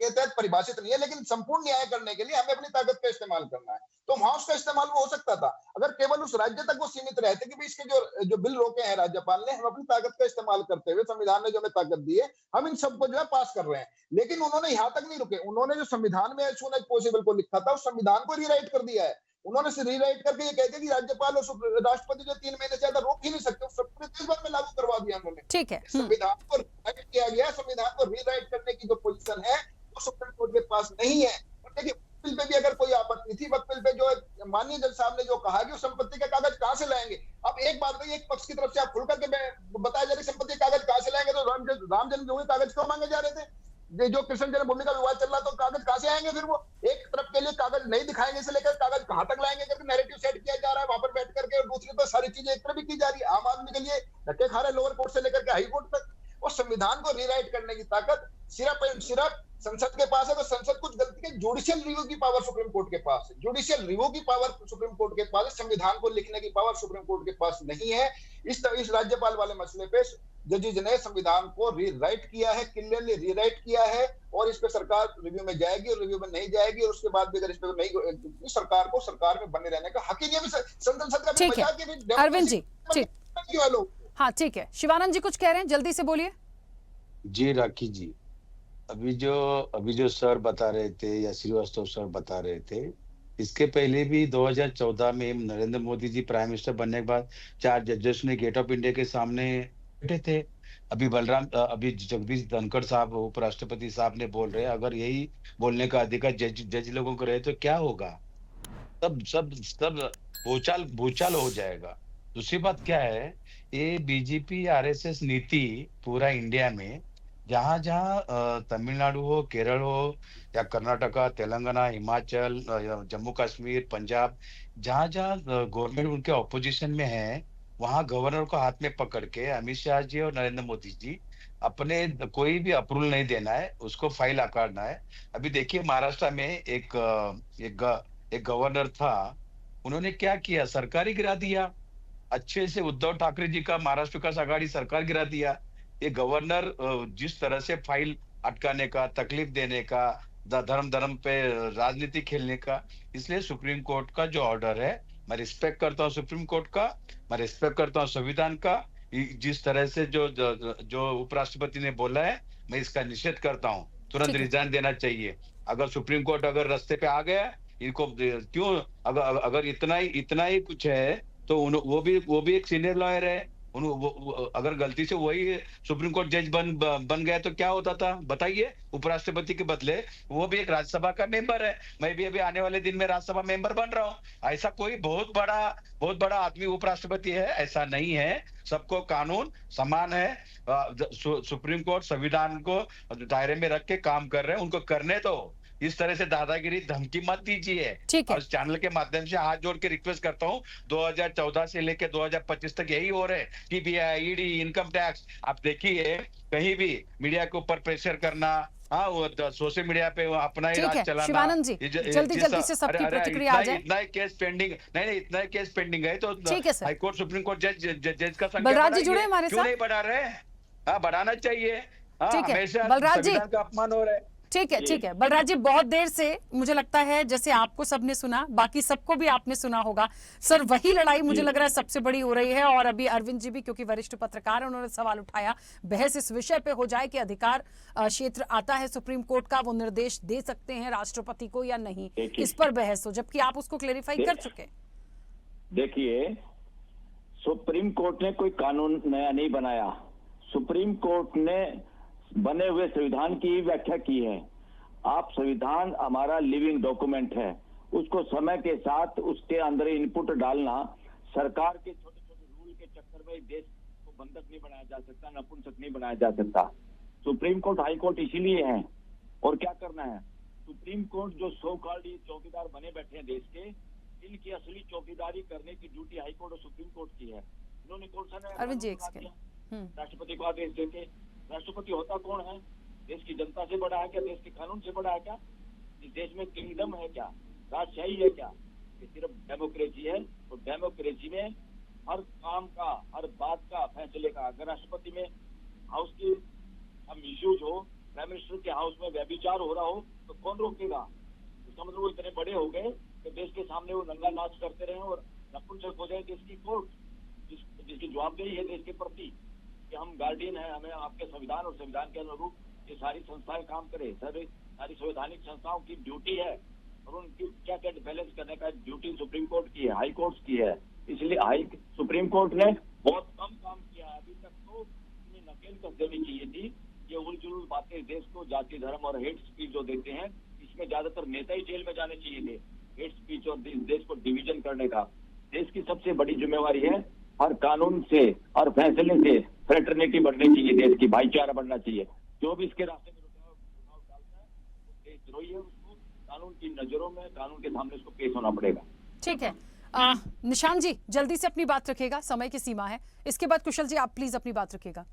के तहत परिभाषित नहीं है, लेकिन संपूर्ण न्याय करने के लिए हमें अपनी ताकत का इस्तेमाल करना है, तो वहां उसका इस्तेमाल हो सकता था। अगर केवल उस राज्य तक वो सीमित रहते कि भी इसके जो बिल रोके हैं राज्यपाल ने, हम अपनी ताकत का इस्तेमाल करते हुए, संविधान ने जो हमें ताकत दी है, हम इन सबको जो है पास कर रहे हैं। लेकिन उन्होंने यहाँ तक नहीं रुके, उन्होंने जो संविधान में एज सून एज पॉसिबल को लिखा था, उस संविधान को रीराइट कर दिया है। उन्होंने से रीराइट करके ये कहते कि राज्यपाल और राष्ट्रपति जो 3 महीने से ज्यादा रोक ही नहीं सकते, सब पूरे देश भर में लागू करवा दिया उन्होंने। ठीक है, संविधान को रीराइट किया गया, संविधान को रीराइट करने की जो पोजीशन है वो सुप्रीम कोर्ट के पास नहीं है। और देखिए बिल पे भी अगर कोई आपत्ति थी, बिल पे जो माननीय जज साहब ने जो कहा कि संपत्ति के कागज कहां से लाएंगे। अब एक बात है, एक पक्ष की तरफ से आप खुल करके बताया जा रहा है संपत्ति के कागज कहां से लाएंगे, तो राम जन्मभूमि कागज क्यों मांगे जा रहे थे? जो कृष्ण जन्मभूमि का विवाद चल रहा तो कागज कहां से आएंगे? फिर वो एक तरफ के लिए कागज नहीं दिखाएंगे से लेकर कागज कहां तक लाएंगे करके नैरेटिव सेट किया जा रहा है वहां पर बैठ करके, और दूसरी तो सारी चीजें एक तरफ भी की जा रही है। आम आदमी के लिए धक्के खा रहे लोअर कोर्ट से लेकर के हाई कोर्ट तक। और संविधान को रीराइट करने की ताकत सिर्फ संसद के पास है, तो संसद कुछ गलती के जुडिशियल रिव्यू की पावर सुप्रीम कोर्ट के पास है, जुडिशियल रिव्यू की पावर सुप्रीम कोर्ट के पास है, संविधान को लिखने की पावर सुप्रीम कोर्ट के पास नहीं है। इस राज्यपाल वाले मसले पे जजेज ने संविधान को रीराइट किया है, क्लियरली रीराइट किया है, और इस पे सरकार रिव्यू में जाएगी और रिव्यू में नहीं जाएगी, और उसके बाद भी अगर इस पे नहीं, सरकार को सरकार में बने रहने का हक ही नहीं है। संसद का भी बचा के अरविंद जी, ठीक, हाँ ठीक है। शिवानंद जी कुछ कह रहे हैं, जल्दी से बोलिए। जी राखी जी, अभी जो सर बता रहे थे या श्रीवास्तव सर बता रहे थे, इसके पहले भी 2014 में नरेंद्र मोदी जी प्राइम मिनिस्टर बनने के बाद 4 जजेस ने गेट ऑफ इंडिया के सामने बैठे थे। अभी जगदीश धनखड़ साहब उपराष्ट्रपति साहब ने बोल रहे हैं, अगर यही बोलने का अधिकार जज लोगों को रहे तो क्या होगा? सब भूचाल हो जाएगा। दूसरी बात क्या है, ये बीजेपी आरएसएस नीति पूरा इंडिया में जहां तमिलनाडु हो, केरल हो या कर्नाटका, तेलंगाना, हिमाचल, जम्मू कश्मीर, पंजाब, जहां गवर्नमेंट उनके ऑपोजिशन में है, वहां गवर्नर को हाथ में पकड़ के अमित शाह जी और नरेंद्र मोदी जी अपने कोई भी अप्रूवल नहीं देना है, उसको फाइल आकारना है। अभी देखिए महाराष्ट्र में एक गवर्नर था, उन्होंने क्या किया, सरकार ही गिरा दिया। अच्छे से उद्धव ठाकरे जी का महाराष्ट्र विकास आघाड़ी सरकार गिरा दिया। ये गवर्नर जिस तरह से फाइल अटकाने का, तकलीफ देने का, धर्म धर्म पे राजनीति खेलने का। इसलिए सुप्रीम कोर्ट का जो ऑर्डर है, मैं रिस्पेक्ट करता हूँ सुप्रीम कोर्ट का, मैं रिस्पेक्ट करता हूँ संविधान का। जिस तरह से जो उपराष्ट्रपति ने बोला है, मैं इसका निषेध करता हूँ। तुरंत ठीक है। रिजाइन देना चाहिए। अगर सुप्रीम कोर्ट अगर रास्ते पे आ गया, इनको क्यों, अगर इतना ही कुछ है तो वो भी एक सीनियर लॉयर है। अगर गलती से वही सुप्रीम कोर्ट जज बन गया तो क्या होता था बताइए। उपराष्ट्रपति के बदले वो भी एक राज्यसभा का मेंबर है। मैं भी अभी आने वाले दिन में राज्यसभा मेंबर बन रहा हूँ। ऐसा कोई बहुत बड़ा आदमी उपराष्ट्रपति है ऐसा नहीं है। सबको कानून समान है। सुप्रीम कोर्ट संविधान को दायरे में रख के काम कर रहे हैं, उनको करने दो। इस तरह से दादागिरी धमकी मत दीजिए। ठीक है। और इस चैनल के माध्यम से हाथ जोड़ के रिक्वेस्ट करता हूँ, 2014 से लेकर 2025 तक यही हो रहे हैं। सीबीआई, ईडी, इनकम टैक्स, आप देखिए कहीं भी मीडिया के ऊपर प्रेशर करना, हाँ वो सोशल मीडिया पे अपना ही ठीक राज है चलाना। शिवानंद जी, जल्दी से सबकी प्रतिक्रिया आ जाए। इतना ही केस पेंडिंग नहीं, इतना ही केस पेंडिंग है तो ठीक है sir. High court supreme court जज का संख्या बलराज जी बढ़ाइए। जुड़े हमारे क्यों साथ? नहीं बढ़ा रहे? हाँ बढ़ाना चाहिए। हाँ, ठीक है हमेशा बलराज जी, संविधान का अपमान हो रहा है। ठीक है बलराज जी, बहुत देर से मुझे लगता है जैसे आपको सबने सुना, बाकी सबको भी आपने सुना होगा सर। वही लड़ाई मुझे लग रहा है सबसे बड़ी हो रही है। और अभी अरविंद जी भी, क्योंकि वरिष्ठ पत्रकार हैं, उन्होंने सवाल उठाया, बहस इस विषय पे हो जाए कि अधिकार क्षेत्र आता है सुप्रीम कोर्ट का, वो निर्देश दे सकते हैं राष्ट्रपति को या नहीं, इस पर बहस हो, जबकि आप उसको क्लेरिफाई कर चुके। देखिए, सुप्रीम कोर्ट ने कोई कानून नया नहीं बनाया। सुप्रीम कोर्ट ने बने हुए संविधान की व्याख्या की है। आप संविधान हमारा लिविंग डॉक्यूमेंट है, उसको समय के साथ उसके अंदर इनपुट डालना, सरकार के छोटे छोटे रूल के चक्कर में देश को बंधक नहीं बनाया जा सकता, नपुंसक नहीं बनाया जा सकता। सुप्रीम कोर्ट, हाई कोर्ट इसीलिए है। और क्या करना है, सुप्रीम कोर्ट जो सो कॉल्ड चौकीदार बने बैठे हैं देश के, इनकी असली चौकीदारी करने की ड्यूटी हाई कोर्ट और सुप्रीम कोर्ट की है। इन्होंने कौन सा अरविंद जी, एक सेकंड। राष्ट्रपति को आदेश देके, राष्ट्रपति होता कौन है? देश की जनता से बड़ा है क्या? देश के कानून से बड़ा है क्या? इस देश में किंगडम है क्या? राजशाही है क्या? ये सिर्फ डेमोक्रेसी है। तो डेमोक्रेसी में हर काम का, हर बात का, फैसले का, अगर राष्ट्रपति में हाउस की हम इश्यूज हो, प्राइम मिनिस्टर के हाउस में व्यभिचार हो रहा हो, तो कौन रोकेगा? इसका मतलब वो इतने बड़े हो गए कि देश के सामने वो नंगा नाच करते रहे और नपुंसक हो जाए देश की कोर्ट, जिसकी जवाबदेही है देश के प्रति कि हम गार्डियन हैं, हमें आपके संविधान और संविधान के अनुरूप ये सारी संस्थाएं काम करें। सारी संवैधानिक संस्थाओं की ड्यूटी है और उनकी क्या क्या बैलेंस करने का ड्यूटी सुप्रीम कोर्ट की है, हाई कोर्ट की है। इसलिए सुप्रीम कोर्ट ने बहुत कम काम किया है अभी तक। तो इन्हें नकेल कस देनी चाहिए थी। ये उलझुल बातें देश को जाति धर्म और हेट स्पीच जो देते हैं, इसमें ज्यादातर नेता ही जेल में जाने चाहिए थे, हेट स्पीच और देश को डिवीजन करने का। देश की सबसे बड़ी जिम्मेवारी है हर कानून से, हर फैसले से फ्रेटर्निटी बढ़नी चाहिए, देश की भाईचारा बढ़ना चाहिए। जो भी इसके रास्ते में रुकावट डालता है वो देशद्रोही है, उसको कानून की नजरों में, कानून के सामने उसको पेश होना पड़ेगा। ठीक है निशान जी, जल्दी से अपनी बात रखिएगा, समय की सीमा है। इसके बाद कुशल जी आप प्लीज अपनी बात रखिएगा।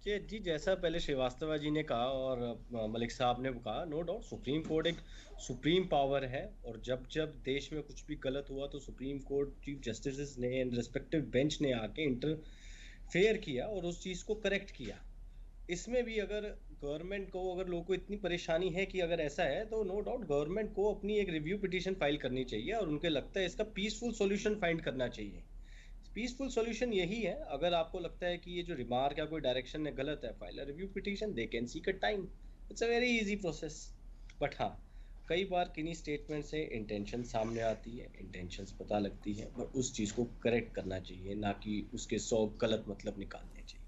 जी, जैसा पहले श्रीवास्तव जी ने कहा और मलिक साहब ने कहा, नो डाउट सुप्रीम कोर्ट एक सुप्रीम पावर है। और जब जब देश में कुछ भी गलत हुआ तो सुप्रीम कोर्ट चीफ जस्टिस ने एंड रिस्पेक्टिव बेंच ने आके इंटरफेयर किया और उस चीज़ को करेक्ट किया। इसमें भी अगर गवर्नमेंट को, अगर लोगों को इतनी परेशानी है कि अगर ऐसा है तो नो डाउट गवर्नमेंट को अपनी एक रिव्यू पिटीशन फाइल करनी चाहिए और उनके लगता है इसका पीसफुल सॉल्यूशन फाइंड करना चाहिए। पीसफुल सॉल्यूशन यही है, अगर आपको लगता है कि ये जो रिमार्क या कोई डायरेक्शन में गलत है, file review petition, they can seek a time, it's a very easy process. But हाँ, कई बार किन्हीं स्टेटमेंट से इंटेंशन सामने आती है, इंटेंशंस पता लगती है, और उस चीज़ को करेक्ट करना चाहिए, ना कि उसके 100 गलत मतलब निकालने चाहिए।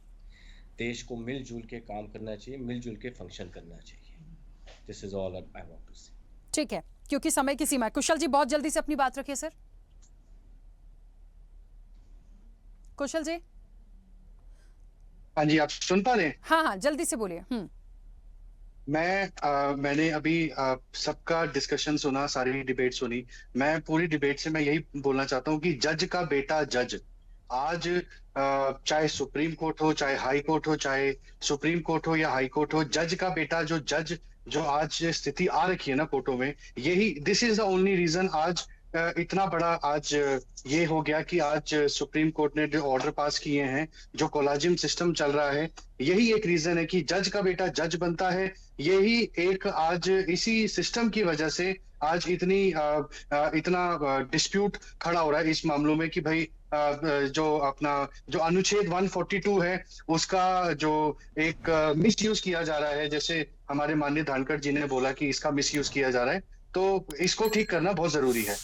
देश को मिलजुल के काम करना चाहिए, मिलजुल के फंक्शन करना चाहिए। This is all I want to say. ठीक है, क्योंकि समय की सीमा है। कुशल जी बहुत जल्दी से अपनी बात रखिए सर। कुशल जी। हाँ जी, आप सुन पा रहे हैं? हाँ, जल्दी से बोलिए। मैंने अभी सबका डिस्कशन सुना, सारी डिबेट सुनी। मैं पूरी डिबेट से मैं यही बोलना चाहता हूँ कि जज का बेटा जज, आज चाहे सुप्रीम कोर्ट हो, चाहे हाई कोर्ट हो, चाहे सुप्रीम कोर्ट हो या हाई कोर्ट हो, जज का बेटा जो आज स्थिति आ रखी है ना कोर्टों में, यही this is the only reason आज इतना बड़ा आज ये हो गया कि आज सुप्रीम कोर्ट ने जो ऑर्डर पास किए हैं, जो कोलाजियम सिस्टम चल रहा है, यही एक रीजन है कि जज का बेटा जज बनता है। यही एक आज इसी सिस्टम की वजह से आज इतना डिस्प्यूट खड़ा हो रहा है इस मामलों में कि भाई जो अनुच्छेद 142 है उसका जो एक मिस यूज किया जा रहा है, जैसे हमारे माननीय धनखड़ जी ने बोला कि इसका मिस यूज किया जा रहा है, तो इसको ठीक करना बहुत जरूरी है।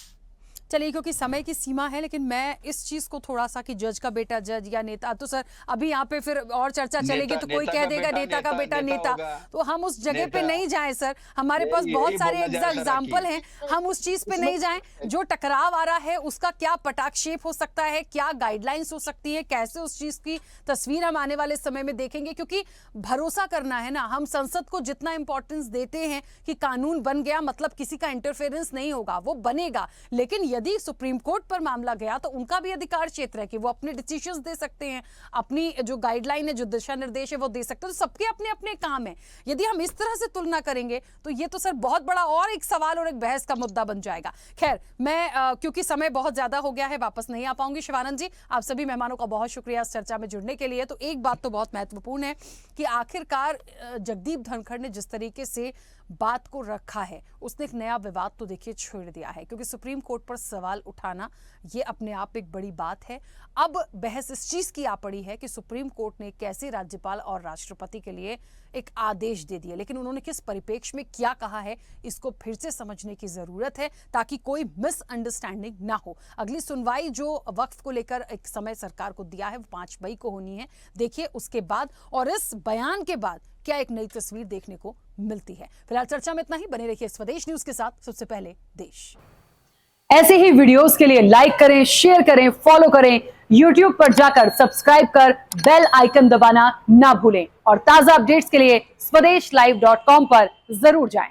चलिए, क्योंकि समय की सीमा है, लेकिन मैं इस चीज को थोड़ा सा कि जज का बेटा जज या नेता, तो सर अभी यहाँ पे फिर और चर्चा चलेगी तो कोई कह देगा नेता का बेटा नेता, तो हम उस जगह पे नहीं जाएं सर। हमारे पास बहुत सारे एग्जाम्पल हैं, हम उस चीज पे नहीं जाएं। जो टकराव आ रहा है उसका क्या पटाक्षेप हो सकता है, क्या गाइडलाइंस हो सकती है, कैसे उस चीज की तस्वीर हम आने वाले समय में देखेंगे, क्योंकि भरोसा करना है ना। हम संसद को जितना इंपॉर्टेंस देते हैं कि कानून बन गया मतलब किसी का इंटरफेरेंस नहीं होगा, वो बनेगा, लेकिन यदि सुप्रीम कोर्ट पर मामला गया तो उनका भी अधिकार क्षेत्र है कि वो अपने डिसीजंस दे सकते हैं, अपनी जो गाइडलाइन है, जो दिशा निर्देश है वो दे सकते हैं। तो सबके अपने अपने काम है। यदि हम इस तरह से तुलना करेंगे तो ये तो सर बहुत बड़ा और एक सवाल और एक बहस का मुद्दा बन जाएगा। खैर, मैं क्योंकि समय बहुत ज्यादा हो गया है, वापस नहीं आ पाऊंगी। शिवानंद जी, आप सभी मेहमानों का बहुत शुक्रिया इस चर्चा में जुड़ने के लिए। तो एक बात तो बहुत महत्वपूर्ण है कि आखिरकार जगदीप धनखड़ ने जिस तरीके से बात को रखा है, उसने एक नया विवाद तो देखिए छेड़ दिया है, क्योंकि सुप्रीम कोर्ट पर सवाल उठाना ये अपने आप एक बड़ी बात है। अब बहस इस चीज की आ पड़ी है कि सुप्रीम कोर्ट ने कैसे राज्यपाल और राष्ट्रपति के लिए एक आदेश दे दिया, लेकिन उन्होंने किस परिप्रेक्ष्य में क्या कहा है इसको फिर से समझने की जरूरत है, ताकि कोई मिसअंडरस्टैंडिंग ना हो। अगली सुनवाई जो वक्फ को लेकर एक समय सरकार को दिया है वो 5 मई को होनी है। देखिए उसके बाद और इस बयान के बाद क्या एक नई तस्वीर देखने को मिलती है। फिलहाल चर्चा में इतना ही। बने रहिए स्वदेश न्यूज के साथ। सबसे पहले देश। ऐसे ही वीडियोस के लिए लाइक करें, शेयर करें, फॉलो करें। YouTube पर जाकर सब्सक्राइब कर बेल आइकन दबाना ना भूलें और ताजा अपडेट्स के लिए swedeshlive.com पर जरूर जाएं।